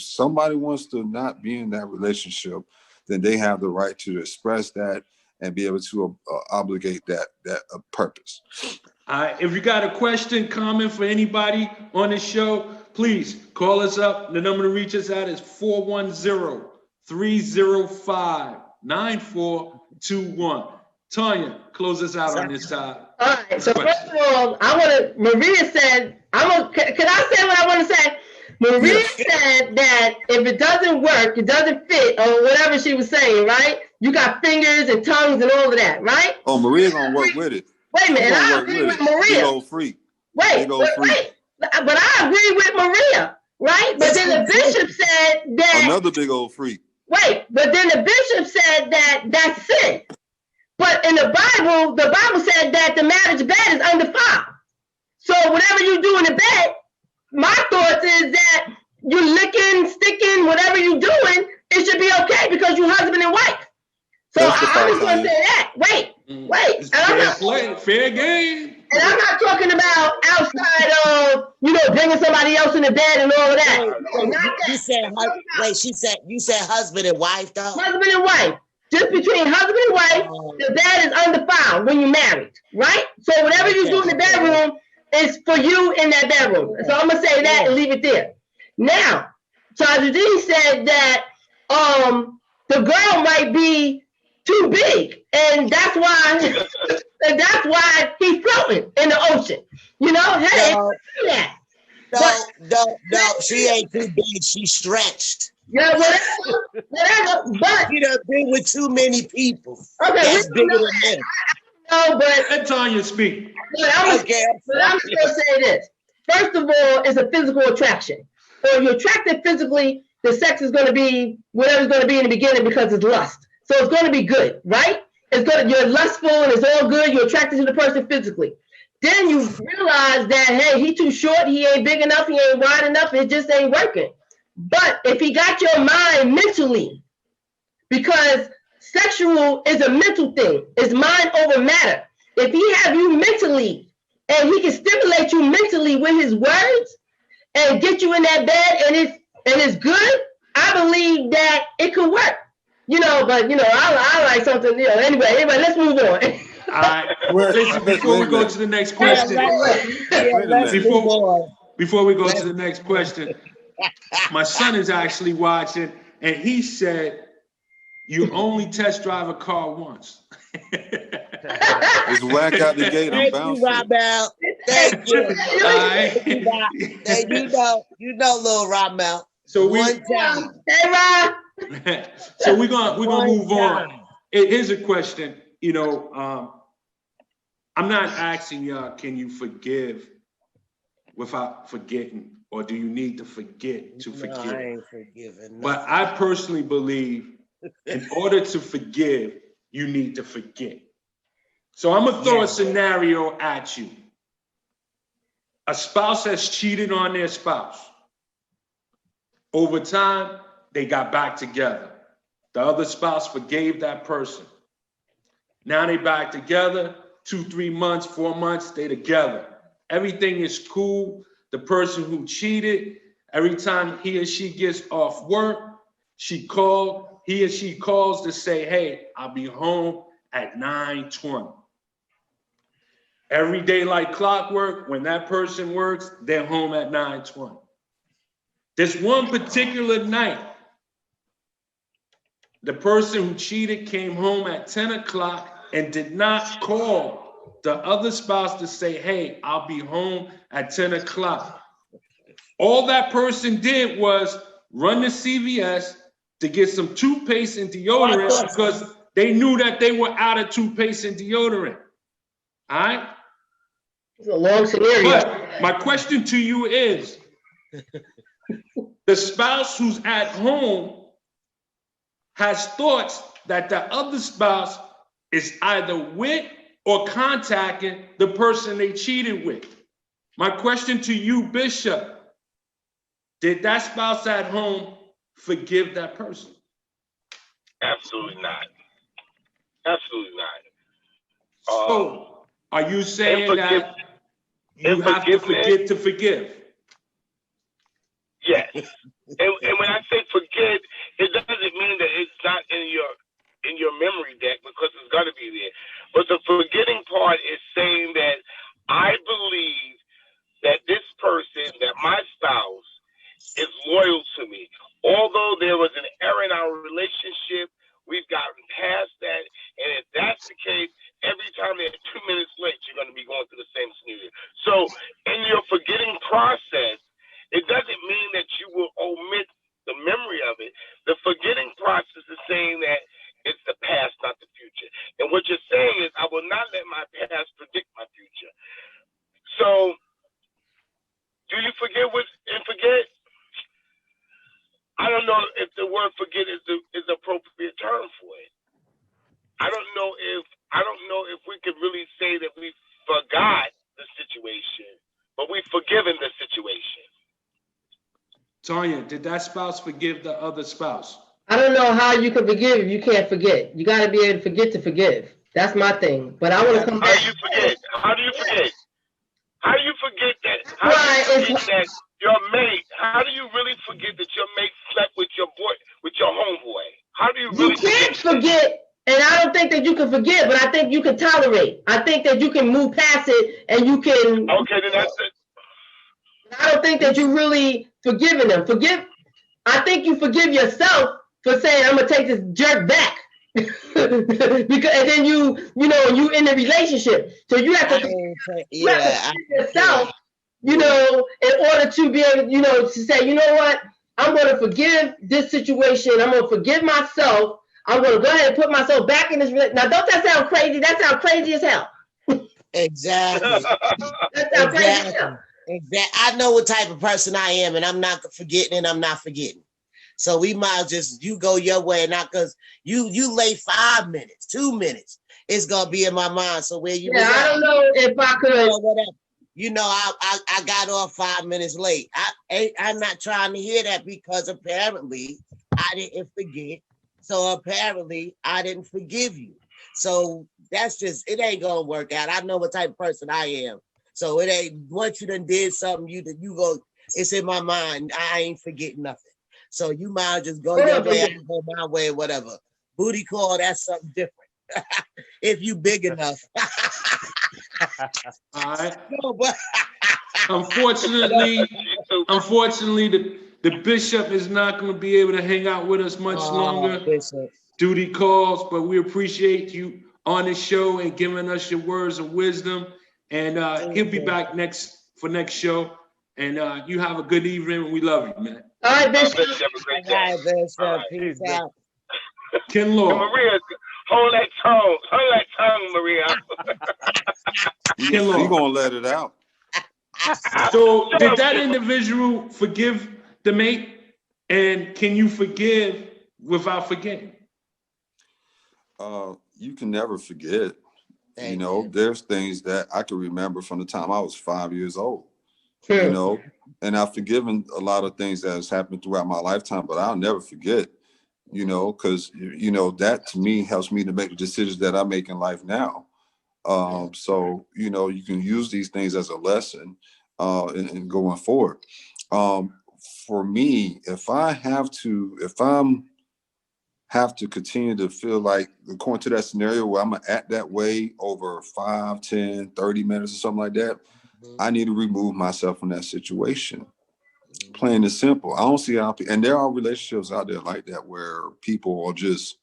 somebody wants to not be in that relationship, then they have the right to express that and be able to obligate that purpose. If you got a question, comment for anybody on the show, please call us up. The number to reach us at is 410-305-9421. Tanya, close us out on this side. All right. So first of all, Maria said, can I say what I want to say? Maria said that if it doesn't work, it doesn't fit, or whatever she was saying, right? You got fingers and tongues and all of that, right? Oh, Maria's gonna work with it. Wait a minute, I agree with Maria. Big old freak. Wait, but I agree with Maria. right? But then the bishop said that. Another big old freak. Wait, but then the bishop said that that's sin. But in the Bible said that the marriage bed is undefiled. So whatever you do in the bed, my thoughts is that you licking, sticking, whatever you doing, it should be okay because you husband and wife. So I was going to say that. Wait. It's fair play, fair game. And I'm not talking about outside of, bringing somebody else in the bed and all of that. You said husband and wife, though? Husband and wife. Just between husband and wife, the bed is undefiled when you're married, right? So whatever you do in the bedroom is for you in that bedroom. So I'm going to say that and leave it there. Now, Tajudeen said that the girl might be too big, and that's why he's floating in the ocean. Hey, no, she ain't too big. She's stretched. Yeah, whatever. But you done been with too many people. Okay, that's bigger than him. No, but let Tanya speak. But I'm gonna say this. First of all, it's a physical attraction. So if you're attracted physically, the sex is going to be whatever's going to be in the beginning because it's lust. So it's going to be good, right? You're lustful and it's all good. You're attracted to the person physically. Then you realize that, hey, he too short. He ain't big enough. He ain't wide enough. It just ain't working. But if he got your mind mentally, because sexual is a mental thing, it's mind over matter. If he have you mentally and he can stimulate you mentally with his words and get you in that bed and it's good, I believe that it could work. But I like something, anyway, let's move on. All right. Listen, before we go to the next question. Before we go to the next question, my son is actually watching, and he said, you only test drive a car once. It's whack out the gate. I'm bouncing. Thank you. You know, little Ramel. So one time. Hey, Rob. So we're gonna move on. Here's a question. I'm not asking y'all, can you forgive without forgetting, or do you need to forget to forgive? I ain't forgiving. But I personally believe in order to forgive, you need to forget. So I'm gonna throw a scenario at you. A spouse has cheated on their spouse. Over time, they got back together. The other spouse forgave that person. Now they back together, 2, 3 months, 4 months, they together. Everything is cool. The person who cheated, every time he or she gets off work, he or she calls to say, hey, I'll be home at 9:20. Every day like clockwork, when that person works, they're home at 9:20. This one particular night, the person who cheated came home at 10 o'clock and did not call the other spouse to say, hey, I'll be home at 10 o'clock. All that person did was run to CVS to get some toothpaste and deodorant because they knew that they were out of toothpaste and deodorant. All right? It's a long scenario. But my question to you is, the spouse who's at home has thoughts that the other spouse is either with or contacting the person they cheated with. My question to you, Bishop, did that spouse at home forgive that person? Absolutely not. Absolutely not. So, are you saying that you have to forget to forgive? Yes. And when I say forget, it doesn't mean that it's not in your memory deck, because it's got to be there. But the forgetting part is saying that I believe that this person, that my spouse, is loyal to me. Although there was an error in our relationship, we've gotten past that. And if that's the case, every time they're 2 minutes late, you're going to be going through the same scenario. So in your forgetting process, it doesn't mean that you will omit the memory of it. The forgetting process is saying that it's the past, not the future. And what you're saying is, I will not let my past predict my future. So, do you forget and forget? we could really say that we forgot the situation, but we've forgiven the situation. Tanya, did that spouse forgive the other spouse? I don't know how you can forgive if you can't forget. You got to be able to forgive. That's my thing. But I want to come How back. do you forget? How do you forget? How do you forget that? How Right, do you forget that your mate? How do you really forget that your mate slept with your boy, with your homeboy? How do you You really can't forget, and I don't think that you can forget, but I think you can tolerate. I think that you can move past it, and you can. Okay, then that's it. I don't think that you're really forgiving them. I think you forgive yourself for saying, "I'm gonna take this jerk back," because and then you in a relationship, so you have to forgive yourself, in order to be able, to say, you know what, I'm gonna forgive this situation. I'm gonna forgive myself. I'm gonna go ahead and put myself back in this relationship. Now, don't that sound crazy? That sounds crazy as hell. Exactly. That sounds crazy as hell. Exactly. I know what type of person I am, and I'm not forgetting, and I'm not forgetting. So we might just, you go your way, and not because you lay 5 minutes, 2 minutes, it's gonna be in my mind. So where you was at? I don't know if I could. Whatever. I got off 5 minutes late. I'm not trying to hear that, because apparently I didn't forget. So apparently I didn't forgive you. So that's just, it ain't gonna work out. I know what type of person I am. So it ain't, once you done did something, you go, it's in my mind. I ain't forgetting nothing. So you might just go your way, I go my way, whatever. Booty call, that's something different. If you big enough. All right. No, but Unfortunately, the bishop is not going to be able to hang out with us much longer. Bishop. Duty calls, but we appreciate you on the show and giving us your words of wisdom. And he'll be back next show. And you have a good evening. We love you, man. All right, Bishop. Have a great day. All right, peace out. Ken Law. Maria, hold that tongue, Maria. He gonna let it out. So did that individual forgive the mate? And can you forgive without forgetting? You can never forget. There's things that I can remember from the time I was 5 years old. And I've forgiven a lot of things that has happened throughout my lifetime, but I'll never forget, because, that to me helps me to make the decisions that I make in life now. So, you can use these things as a lesson in going forward. For me, if I have to continue to feel like, according to that scenario where I'm gonna act that way over 5, 10, 30 minutes or something like that, I need to remove myself from that situation. Plain and simple. I don't see how, and there are relationships out there like that where people are just,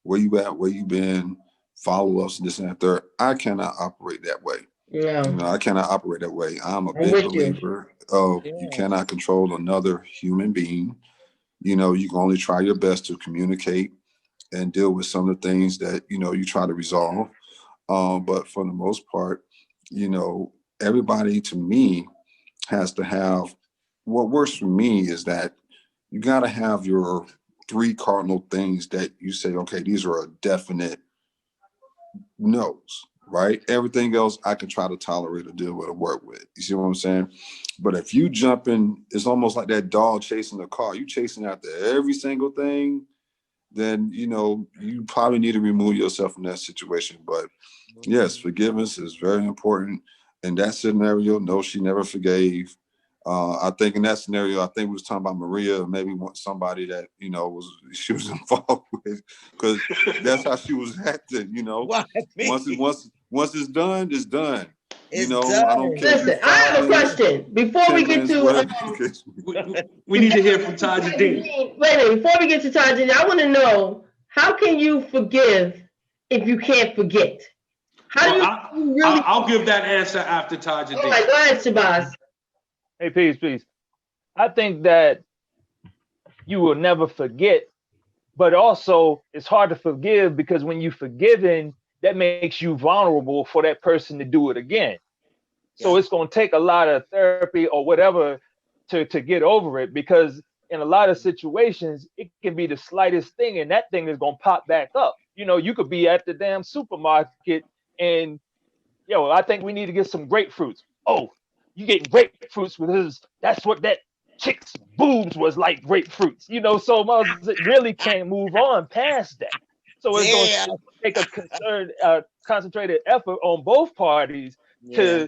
where you at, where you been, follow ups, this and that, third. I cannot operate that way. Yeah. I cannot operate that way. I'm a big believer of you cannot control another human being. You can only try your best to communicate and deal with some of the things that, you try to resolve. But for the most part, everybody to me has to have, what works for me is that you got to have your 3 cardinal things that you say, okay, these are a definite no's, right? Everything else I can try to tolerate or deal with or work with. You see what I'm saying? But if you jump in, it's almost like that dog chasing the car. You chasing after every single thing, then, you probably need to remove yourself from that situation. But yes, forgiveness is very important. In that scenario, no, she never forgave. I think in that scenario, I think we was talking about Maria, maybe somebody that, she was involved with, because that's how she was acting, Once it's done, it's done. It's done. I don't care. Listen, I have a question. Before we get to we need to hear from Tajudeen. Wait a minute, before we get to Tajudeen, I want to know, how can you forgive if you can't forget? I'll give that answer after Tajudeen. All right, go ahead, Shabazz. Hey, peace. I think that you will never forget, but also it's hard to forgive because when you're forgiven, that makes you vulnerable for that person to do it again. So it's going to take a lot of therapy or whatever to get over it, because in a lot of situations, it can be the slightest thing and that thing is going to pop back up. You could be at the damn supermarket and yo, I think we need to get some grapefruits. Oh, you getting grapefruits because that's what that chick's boobs was like, grapefruits. You know, so motherfuckers really can't move on past that. So it's Yeah. gonna take a concentrated effort on both parties Yeah.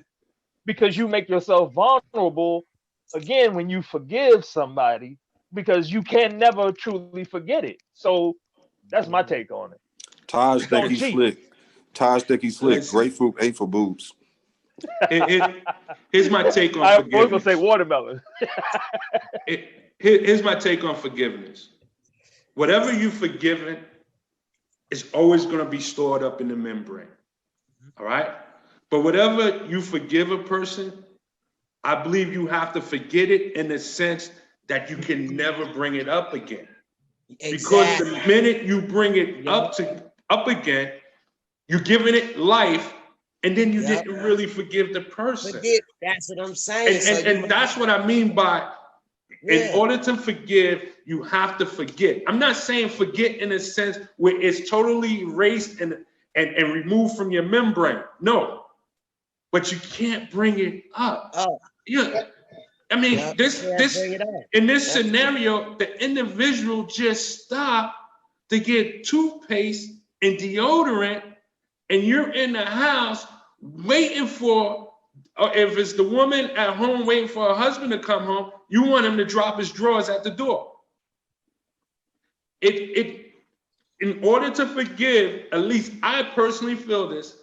because you make yourself vulnerable again when you forgive somebody, because you can never truly forget it. So that's my take on it. Taj think Don't he's cheat. slick. Taj think he's slick. Listen. Grapefruit ain't for boobs. Here's my take on I was gonna forgiveness. say watermelon. Here's my take on forgiveness. Whatever you've forgiven is always going to be stored up in the membrane. All right? But whatever you forgive a person, I believe you have to forget it in the sense that you can never bring it up again. Because the minute you bring it up again, you're giving it life, and then you didn't really forgive the person. That's what I'm saying. And that's what I mean by, in order to forgive, you have to forget. I'm not saying forget in a sense where it's totally erased and removed from your membrane. No, but you can't bring it up. Yeah, I mean, in this scenario, the individual just stopped to get toothpaste and deodorant, and you're in the house waiting for, if it's the woman at home waiting for her husband to come home, you want him to drop his drawers at the door. In order to forgive, at least I personally feel this,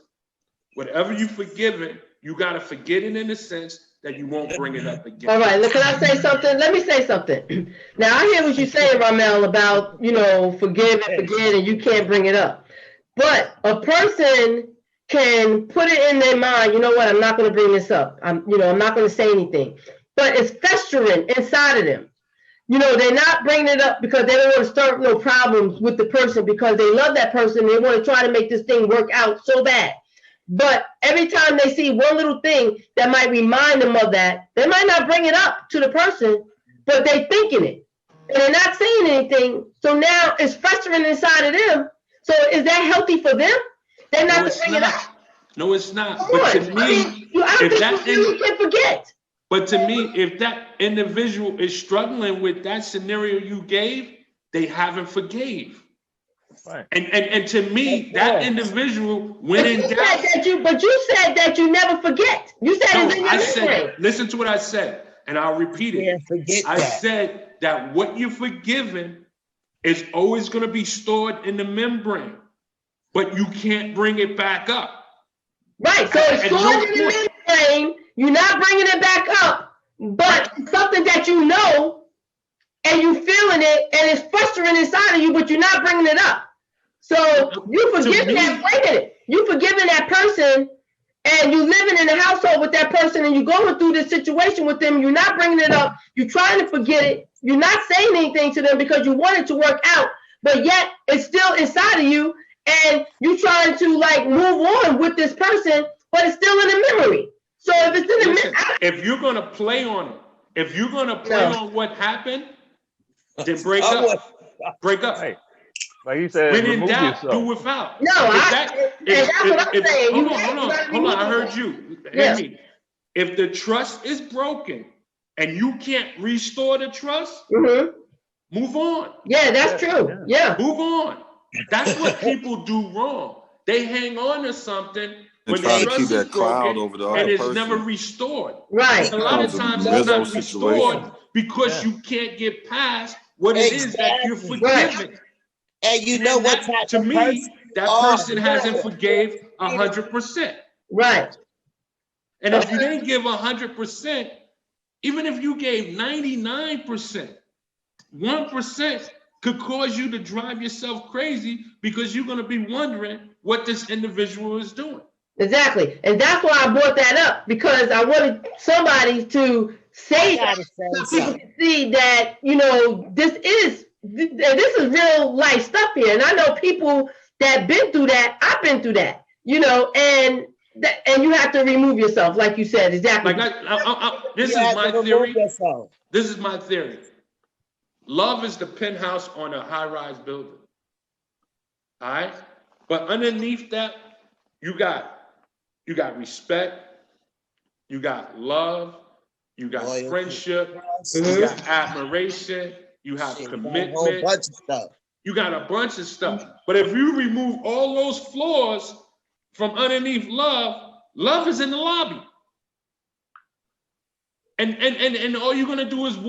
whatever you forgive it, you got to forget it in the sense that you won't bring it up again. All right, look, can I say something? Let me say something. Now, I hear what you're saying, Ramel, about, forgive and forget, and you can't bring it up. But a person can put it in their mind, you know what, I'm not going to bring this up. I'm not going to say anything. But it's festering inside of them. They're not bringing it up because they don't want to start no problems with the person, because they love that person. They want to try to make this thing work out so bad. But every time they see one little thing that might remind them of that, they might not bring it up to the person, but they thinking it. And they're not saying anything. So now it's festering inside of them. So is that healthy for them? They're not to bring it up. No, it's not. But to me, you can forget. But to me, if that individual is struggling with that scenario you gave, they haven't forgave. Right. And to me, that individual went in doubt. But you said that you never forget. You said it's in your memory. Listen to what I said, and I'll repeat it. I said that what you're forgiven is always going to be stored in the membrane, but you can't bring it back up. Right. So it's stored in the membrane. You're not bringing it back up, but something that you know, and you feeling it, and it's festering inside of you, but you're not bringing it up. So you forgiving you forgiving that person, and you living in the household with that person, and you're going through this situation with them. You're not bringing it up. You're trying to forget it. You're not saying anything to them because you want it to work out, but yet it's still inside of you, and you're trying to move on with this person, but it's still in the memory. So if it's in the memory, if you're gonna play on it, if you're gonna play on what happened, then break up. Break up. Right. Like he said, when in doubt, do without. No, that's what I'm saying. Hold on. I heard you. Hear me. If the trust is broken and you can't restore the trust, move on. Yeah, that's true. Yeah. Move on. That's what people do wrong. They hang on to something when the trust is broken and it's never restored. Right. A lot of times it's not restored because you can't get past what it is that you're forgiving. And you know what type to me, that person hasn't forgave 100%. Right. And if you didn't give 100%, even if you gave 99%, 1% could cause you to drive yourself crazy because you're going to be wondering what this individual is doing. Exactly. And that's why I brought that up, because I wanted somebody to say that so people can see that, this is real life stuff here. And I know people that been through that. I've been through that, and you have to remove yourself, like you said. Exactly. This is my theory. This is my theory. Love is the penthouse on a high-rise building. All right? But underneath that, you got you got respect, you got love, you got Loyalty. friendship, Mhm. you got admiration, you have Shit, you got a whole commitment, bunch of stuff. you got a bunch of stuff. But if you remove all those flaws from underneath love, love is in the lobby. And all you're gonna do is be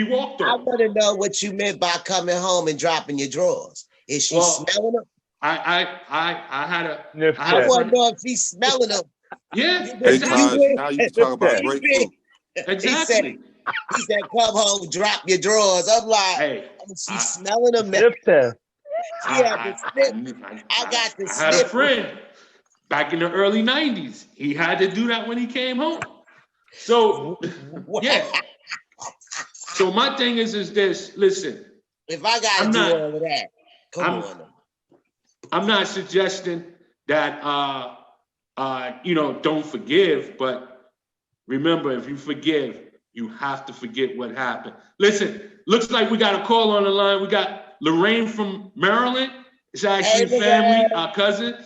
walked I on. want to know what you meant by coming home and dropping your drawers. Is she Well, smelling them? I had a Sniff I I had test. want a to know if she's smelling them. yeah, Hey, exactly. Taj, now you can talk about Yeah. grapefruit. Exactly. He said, come home, drop your drawers. I'm like, Hey, oh, she's I- smelling them now. Sniff test. She had to sniff. I got the I had a sniff. friend back in the early 90s. He had to do that when he came home. So yeah. So my thing is this, listen, If I got to I'm do not- all of that, come I'm- on. I'm not suggesting that don't forgive, but remember, if you forgive, you have to forget what happened. Listen, looks like we got a call on the line. We got Lorraine from Maryland. It's actually Hey, family, Lorraine. our cousin.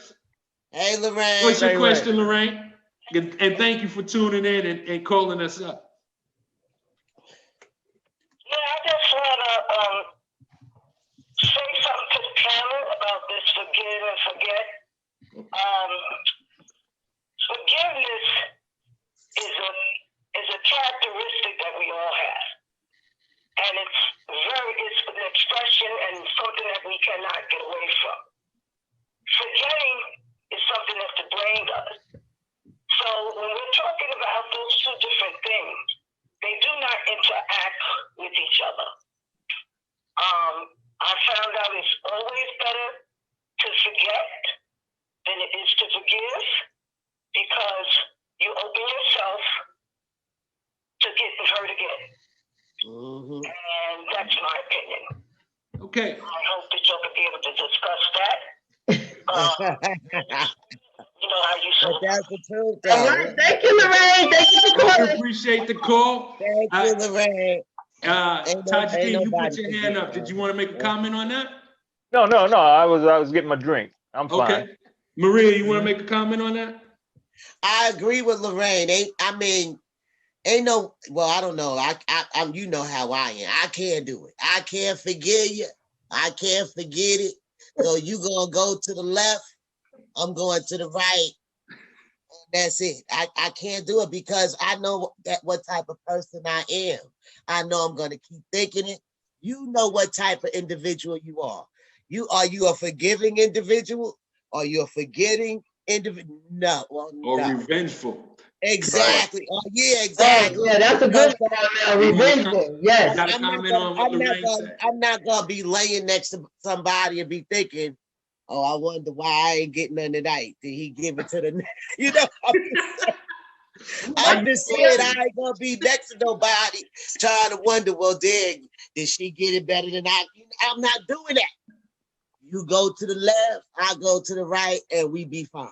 Hey, Lorraine. What's your Lorraine. question, Lorraine? And thank you for tuning in and calling us up. Yeah, I just want to say something to the panel about this forgive and forget. Forgiveness is a characteristic that we all have, and it's an expression and something that we cannot get away from. Forgetting is something that the brain does. So when we're talking about those two different things, they do not interact with each other. I found out it's always better to forget than it is to forgive, because you open yourself to getting hurt again. Mhm. And that's my opinion. Okay. I hope that y'all can be able to discuss that. You know how you But said that's the truth, All though. right. Thank you, Lorraine. Thank you for We calling. appreciate the call. Thank you, Lorraine. Tajideen, you put nobody your forget hand up. that. Did you want to make a comment on that? No. I was getting my drink. I'm fine. Okay. Maria, you want to make a comment on that? I agree with Lorraine. Ain't no. Well, I don't know. I'm. You know how I am. I can't do it. I can't forgive you. I can't forget it. So you gonna go to the left. I'm going to the right. That's it. I can't do it because I know what type of person I am. I know I'm gonna keep thinking it. You know what type of individual you are. Are you a forgiving individual? Are you a forgetting individual? No. Well, Or no. revengeful? Exactly. Oh, yeah, Oh, exactly. yeah, that's a good one. Revengeful. You Yes. got a comment on what Lorraine said? I'm not gonna be laying next to somebody and be thinking, oh, I wonder why I ain't getting none tonight. Did he give it to the you know? I'm just saying I ain't gonna be next to nobody trying to wonder, well, did she get it better than I? I'm not doing that. You go to the left, I go to the right, and we be fine.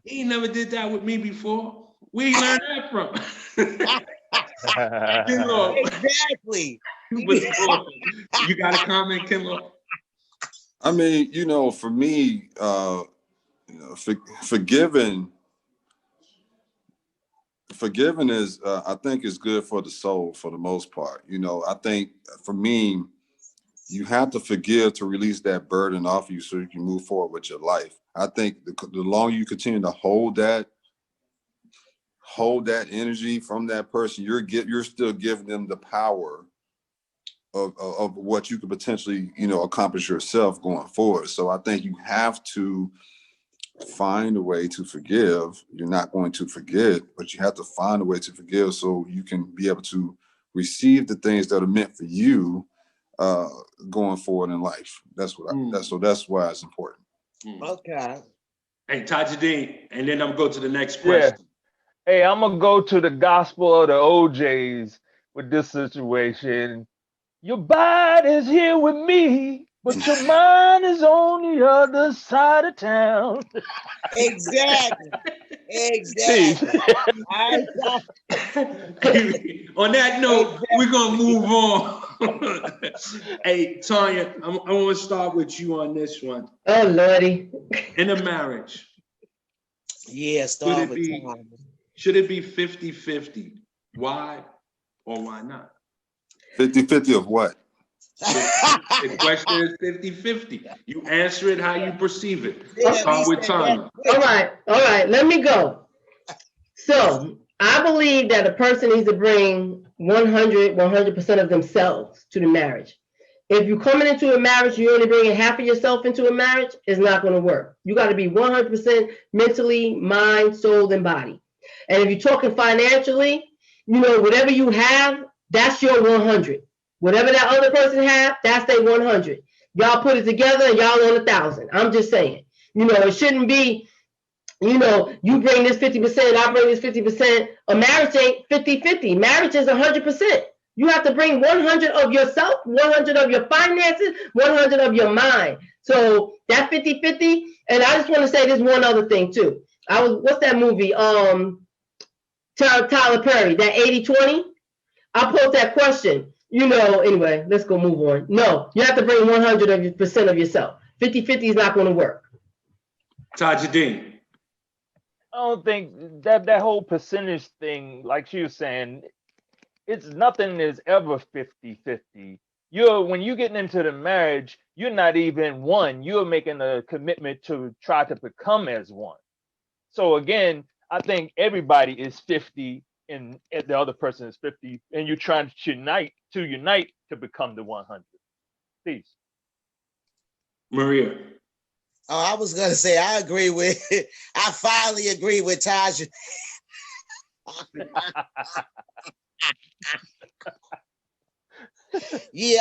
He never did that with me before. Where he learned that from? Kinlaw. Exactly. You got a comment, Kinlaw? I mean, for me, forgiving is, I think, is good for the soul for the most part. I think for me, you have to forgive to release that burden off you so you can move forward with your life. I think the longer you continue to hold that energy from that person, you're still giving them the power of what you could potentially, accomplish yourself going forward. So I think you have to find a way to forgive. You're not going to forget, but you have to find a way to forgive so you can be able to receive the things that are meant for you going forward in life. That's why it's important. Okay. Hey, Tajideen, and then I'm gonna go to the next question. Yeah. Hey, I'm gonna go to the gospel of the OJs with this situation. Your body's here with me, but your mind is on the other side of town. Exactly. Exactly. On that note, we're gonna move on. Hey, Tanya, I want to start with you on this one. Oh, Lordy. In a marriage, Yeah, start with time. should it be 50-50? Why or why not? 50-50 of what? The question is 50-50. You answer it how you perceive it. Yeah, Start with Tanya. All right, let me go. So I believe that a person needs to bring 100% of themselves to the marriage. If you're coming into a marriage, you're only bringing half of yourself into a marriage, it's not going to work. You got to be 100% mentally, mind, soul, and body. And if you're talking financially, you know, whatever you have, that's your 100. Whatever that other person have, that's their 100. Y'all put it together and y'all on 1,000. I'm just saying. You know, it shouldn't be, you know, you bring this 50%, I bring this 50%. A marriage ain't 50-50. Marriage is 100%. You have to bring 100 of yourself, 100 of your finances, 100 of your mind. So that 50-50, and I just want to say this one other thing too. What's that movie? Tyler Perry, that 80-20. I posed that question. You know, anyway, let's go move on. No, you have to bring 100% of yourself. 50-50 is not going to work. Tajudeen. I don't think that whole percentage thing, like she was saying, it's nothing is ever 50-50. When you're getting into the marriage, you're not even one. You're making a commitment to try to become as one. So again, I think everybody is 50 and the other person is 50, and you're trying to unite to become the 100. Peace. Maria. Oh, I was gonna say I finally agree with Taj. Yeah,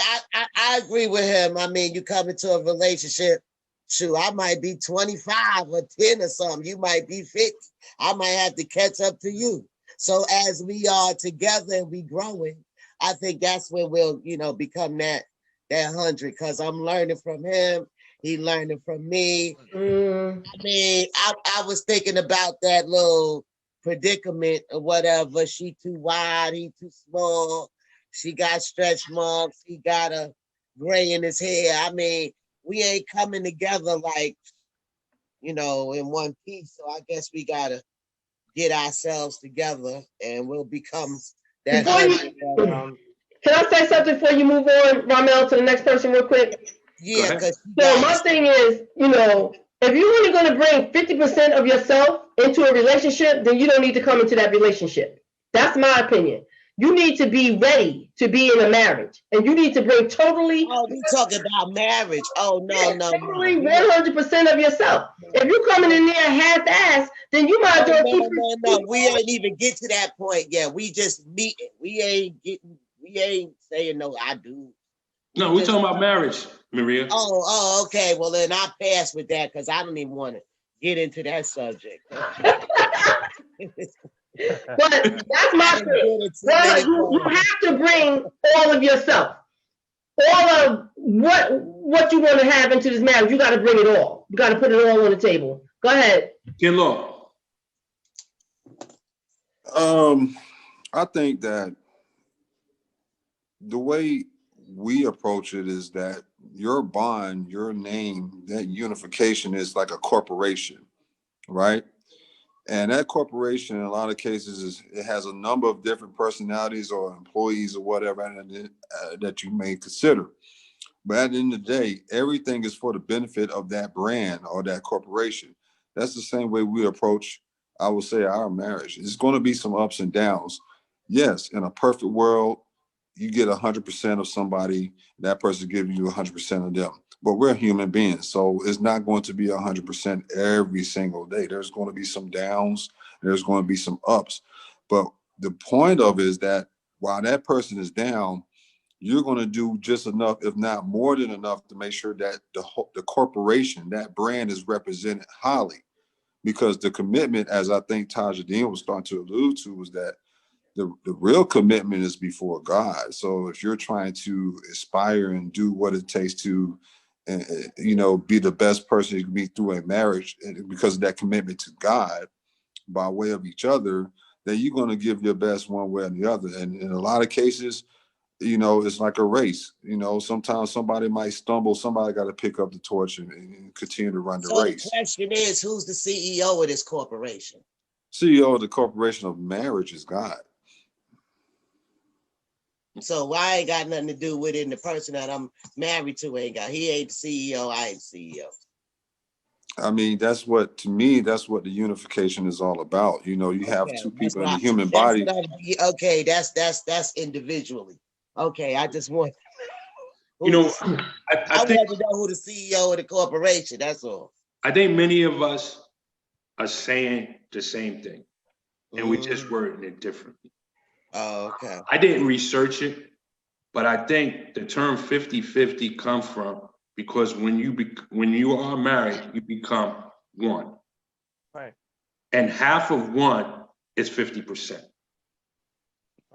I agree with him. I mean, you come into a relationship, shoot, I might be 25 or 10 or something. You might be 50. I might have to catch up to you. So as we are together and we growing, I think that's when we'll, you know, become that 100, because I'm learning from him. He learning from me. I mean, I was thinking about that little predicament or whatever. She too wide, he too small. She got stretch marks. He got a gray in his hair. I mean, we ain't coming together like, you know, in one piece. So I guess we gotta get ourselves together and we'll become that. Can I say something before you move on, Ramel, to the next person real quick? Yeah, because so my thing is, you know, if you're only going to bring 50% of yourself into a relationship, then you don't need to come into that relationship. That's my opinion. You need to be ready to be in a marriage, and you need to bring totally. Oh, we talking about marriage? Oh no, totally 100% of yourself. If you're coming in there half-ass, then you might as well. No. We ain't even get to that point yet. We just meeting. We ain't saying no. I do. No, we're talking about marriage, Maria. Oh, okay. Well, then I pass with that because I don't even want to get into that subject. But that's my thing. You have to bring all of yourself. All of what you want to have into this marriage, you got to bring it all. You got to put it all on the table. Go ahead. Kinlaw. I think that the way we approach it is that your bond, your name, that unification is like a corporation, right? And that corporation, in a lot of cases, it has a number of different personalities or employees or whatever that you may consider. But at the end of the day, everything is for the benefit of that brand or that corporation. That's the same way we approach, I would say, our marriage. It's going to be some ups and downs. Yes, in a perfect world, you get 100% of somebody, that person gives you 100% of them. But we're human beings, so it's not going to be 100% every single day. There's going to be some downs, there's going to be some ups. But the point of it is that while that person is down, you're going to do just enough, if not more than enough, to make sure that the corporation, that brand is represented highly. Because the commitment, as I think Tajudeen was starting to allude to, was that the real commitment is before God. So if you're trying to aspire and do what it takes to, you know, be the best person you can be through a marriage, because of that commitment to God, by way of each other, then you're going to give your best one way or the other. And in a lot of cases, you know, it's like a race. You know, sometimes somebody might stumble, somebody got to pick up the torch and continue to run the So race. the question is, who's the CEO of this corporation? CEO of the corporation of marriage is God. So why ain't got nothing to do with it? And the person that I'm married to ain't got, he ain't the CEO, I ain't CEO. I mean, that's what, to me, that's what the unification is all about. You know, you have two people in the human body. Okay, that's individually. Okay, I just want, You know, I want to know who the CEO of the corporation, that's all. I think many of us are saying the same thing, and we just wording it differently. Oh, okay. I didn't research it, but I think the term 50-50 comes from because when you are married, you become one. Right. And half of one is 50%.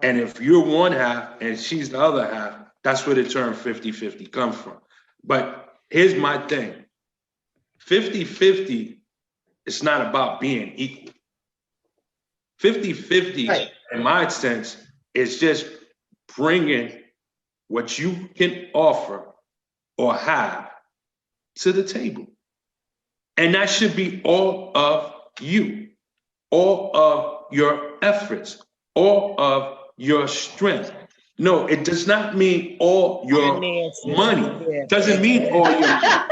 And if you're one half and she's the other half, that's where the term 50-50 comes from. But here's my thing. 50-50, it's not about being equal. 50-50, right, in my sense, is just bringing what you can offer or have to the table. And that should be all of you, all of your efforts, all of your strength. No, it does not mean all your money. Doesn't mean all your money.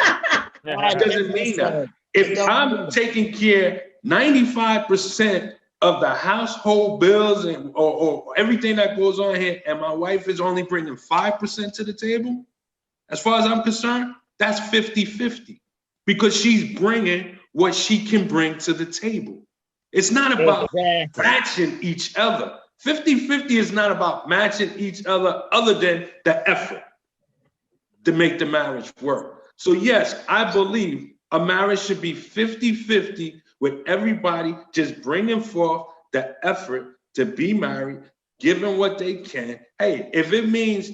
It doesn't mean that. If I'm taking care 95% of the household bills and or everything that goes on here, and my wife is only bringing 5% to the table, as far as I'm concerned, that's 50-50, because she's bringing what she can bring to the table. It's not about matching each other. 50-50 is not about matching each other than the effort to make the marriage work. So yes, I believe a marriage should be 50-50 with everybody just bringing forth the effort to be married, giving what they can. Hey, if it means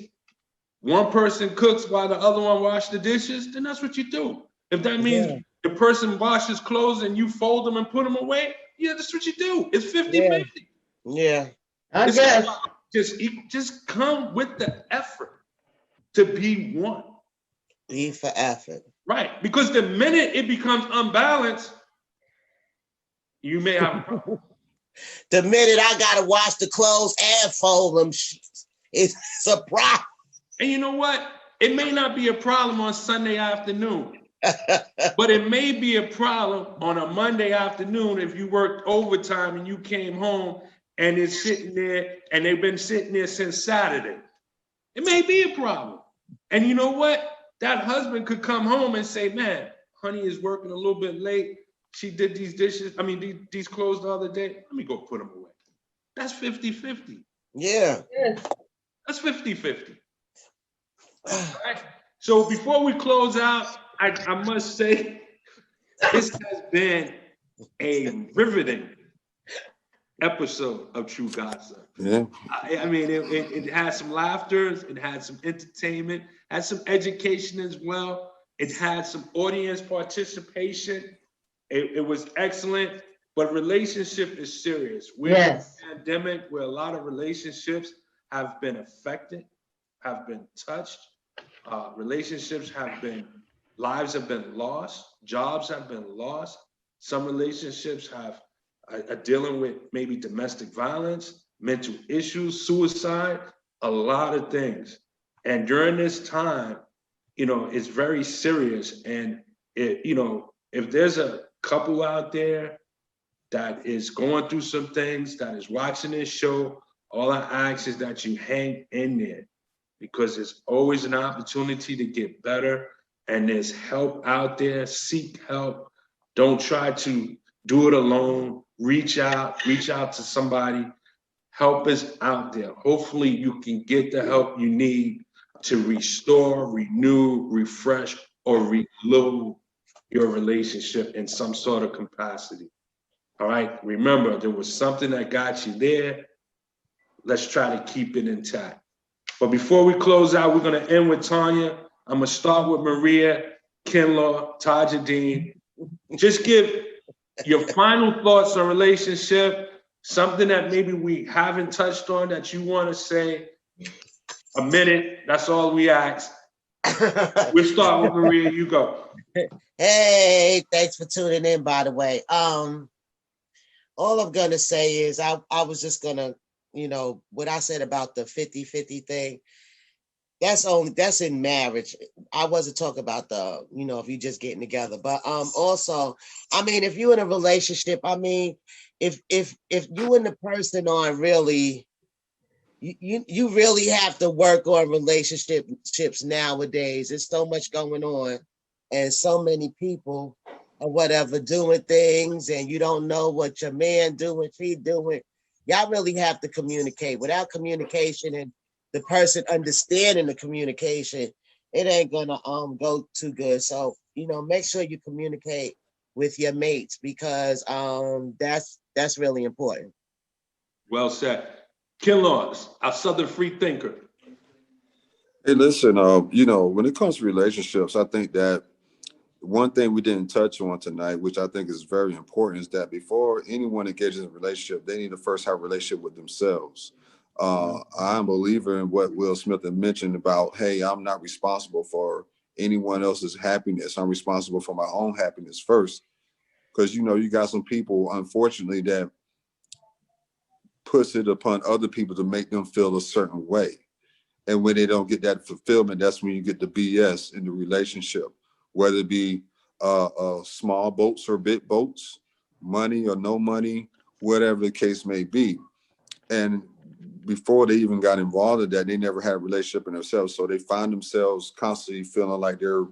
one person cooks while the other one washes the dishes, then that's what you do. If that means the person washes clothes and you fold them and put them away, yeah, that's what you do. It's 50-50. Yeah. I guess. Just come with the effort to be one. Be for effort. Right, because the minute it becomes unbalanced, you may have a problem. The minute I gotta wash the clothes and fold them, it's a problem. And you know what? It may not be a problem on Sunday afternoon, but it may be a problem on a Monday afternoon if you worked overtime and you came home and it's sitting there and they've been sitting there since Saturday. It may be a problem. And you know what? That husband could come home and say, man, honey is working a little bit late. She did these dishes, these clothes the other day. Let me go put them away. That's 50-50. Yeah. That's 50-50. Right. So before we close out, I must say, this has been a riveting episode of True Gossip. Yeah. It had some laughter, it had some entertainment, had some education as well. It had some audience participation. It was excellent, but relationship is serious. We're in a pandemic where a lot of relationships have been affected, have been touched. Relationships lives have been lost, jobs have been lost. Some relationships are dealing with maybe domestic violence, mental issues, suicide, a lot of things. And during this time, it's very serious. And if there's a couple out there that is going through some things, that is watching this show, all I ask is that you hang in there, because there's always an opportunity to get better, and there's help out there. Seek help. Don't try to do it alone. Reach out to somebody. Help is out there. Hopefully you can get the help you need to restore, renew, refresh, or reload your relationship in some sort of capacity. All right, remember, there was something that got you there. Let's try to keep it intact. But before we close out, we're going to end with Tanya. I'm going to start with Maria, Kinlaw, Tajadeen. Just give Your final thoughts on relationship, something that maybe we haven't touched on that you want to say. A minute, that's all we ask. We'll start with Maria, you go. Hey, thanks for tuning in, by the way. All I'm gonna say is I was just gonna, what I said about the 50-50 thing, that's in marriage. I wasn't talking about the, if you just getting together. But also, I mean, if you're in a relationship, I mean, if you and the person aren't really, you really have to work on relationships nowadays. There's so much going on and so many people or whatever doing things, and you don't know what your man doing, she doing. Y'all really have to communicate. Without communication and the person understanding the communication, it ain't gonna go too good. So, make sure you communicate with your mates, because that's really important. Well said. Kinlaws, our Southern free thinker. Hey, listen, when it comes to relationships, I think that one thing we didn't touch on tonight, which I think is very important, is that before anyone engages in a relationship, they need to first have a relationship with themselves. I'm a believer in what Will Smith had mentioned about, hey, I'm not responsible for anyone else's happiness. I'm responsible for my own happiness first. Because, you got some people, unfortunately, that puts it upon other people to make them feel a certain way. And when they don't get that fulfillment, that's when you get the BS in the relationship, whether it be small boats or big boats, money or no money, whatever the case may be. And before they even got involved in that, they never had a relationship in themselves. So they find themselves constantly feeling like they're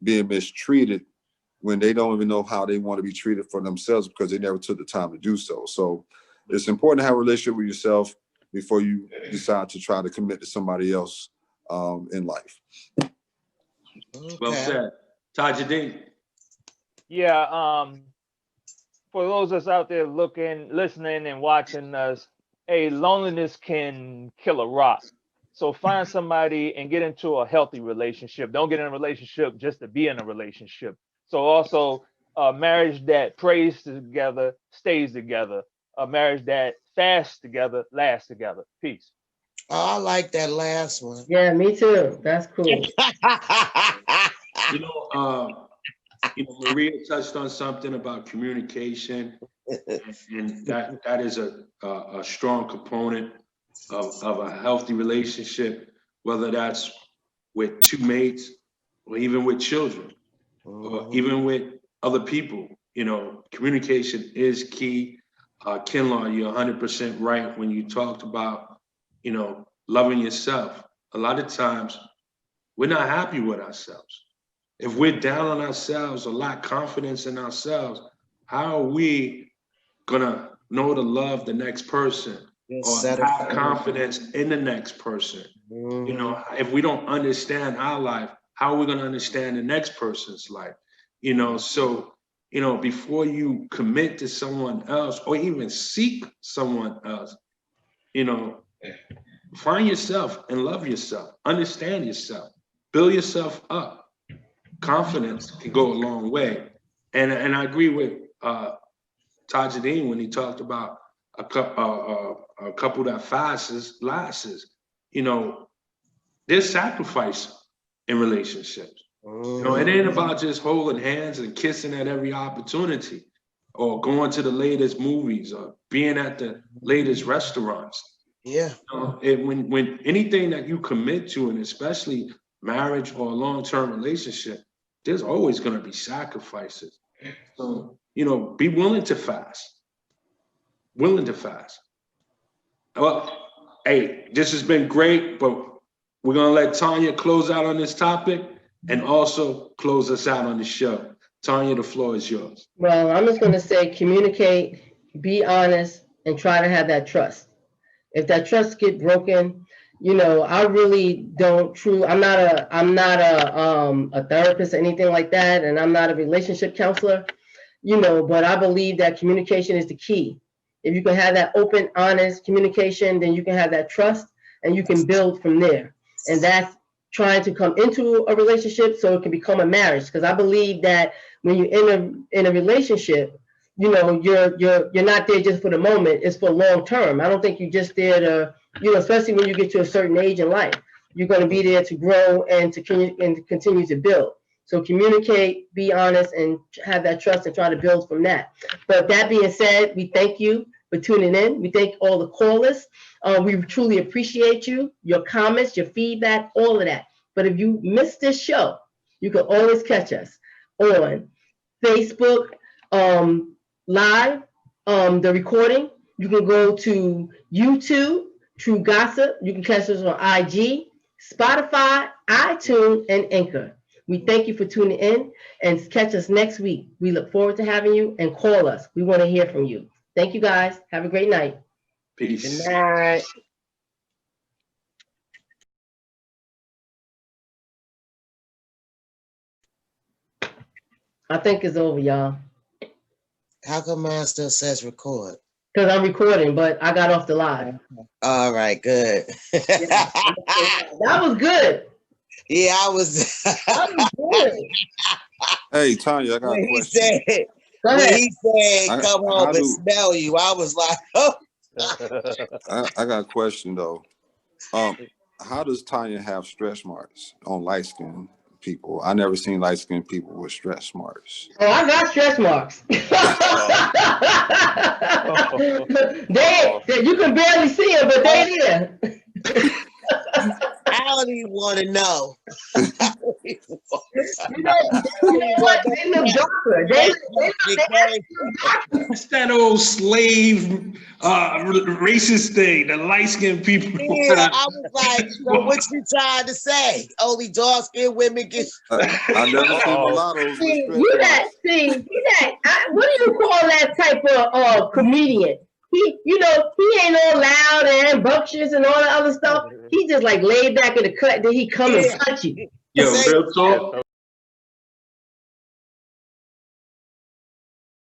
being mistreated when they don't even know how they want to be treated for themselves, because they never took the time to do so. So it's important to have a relationship with yourself before you decide to try to commit to somebody else in life. Okay. Well said. Tajudeen. Yeah, for those that's out there listening and watching us, loneliness can kill a rock. So find somebody and get into a healthy relationship. Don't get in a relationship just to be in a relationship. So also, a marriage that prays together stays together. A marriage that fasts together lasts together. Peace. Oh, I like that last one. Yeah, me too. That's cool. Maria touched on something about communication, and that is a strong component of a healthy relationship, whether that's with two mates or even with children or even with other people. Communication is key. Kinlaw, you're 100% right when you talked about, loving yourself. A lot of times we're not happy with ourselves. If we're down on ourselves or lack confidence in ourselves, how are we gonna know to love the next person or have confidence in the next person? If we don't understand our life, how are we gonna understand the next person's life? So, before you commit to someone else or even seek someone else, find yourself and love yourself, understand yourself, build yourself up. Confidence can go a long way. And I agree with Tajudeen when he talked about a couple that fasts, lasts. There's sacrifice in relationships. It ain't about just holding hands and kissing at every opportunity or going to the latest movies or being at the latest restaurants. Yeah. When anything that you commit to, and especially marriage or a long-term relationship, there's always going to be sacrifices. So, be willing to fast. Willing to fast. Well, hey, this has been great, but we're going to let Tanya close out on this topic and also close us out on the show. Tanya, the floor is yours. Well, I'm just going to say communicate, be honest, and try to have that trust. If that trust get broken, I really don't I'm not a therapist or anything like that, and I'm not a relationship counselor, but I believe that communication is the key. If you can have that open, honest communication, then you can have that trust and you can build from there. And that's trying to come into a relationship so it can become a marriage. Because I believe that when you're in a relationship, you know, you're not there just for the moment. It's for long term. I don't think you're just there to, you know, especially when you get to a certain age in life, you're going to be there to grow and to continue to build. So communicate, be honest, and have that trust and try to build from that. But that being said, we thank you for tuning in. We thank all the callers. We truly appreciate you, your comments, your feedback, all of that. But if you missed this show, you can always catch us on Facebook Live, the recording. You can go to YouTube, True Gossip. You can catch us on IG, Spotify, iTunes, and Anchor. We thank you for tuning in and catch us next week. We look forward to having you and call us. We want to hear from you. Thank you guys. Have a great night. Peace. Good night. I think it's over, y'all. How come mine still says record? Because I'm recording, but I got off the live. All right, good. That was good. Yeah, I was. That was good. Hey, Tanya, I got When a he question. said, Go when ahead. he said, I- come how home and do- smell you, I was like, oh. I got a question though. How does Tanya have stretch marks on light skinned people? I never seen light skinned people with stretch marks. Oh, I got stretch marks. they you can barely see them, but they there. I don't even want to know. You know what? They look darker. It's that old slave racist thing, the light-skinned people. Yeah, I was like, so what you trying to say? Only dark-skinned women get. I never seen mulattoes See, with you stretch that, marks. what do you call that type of comedian? He, you know, he ain't all loud and bumptious and all that other stuff. He just like laid back in the cut, then he come and punch you. Yo, real talk.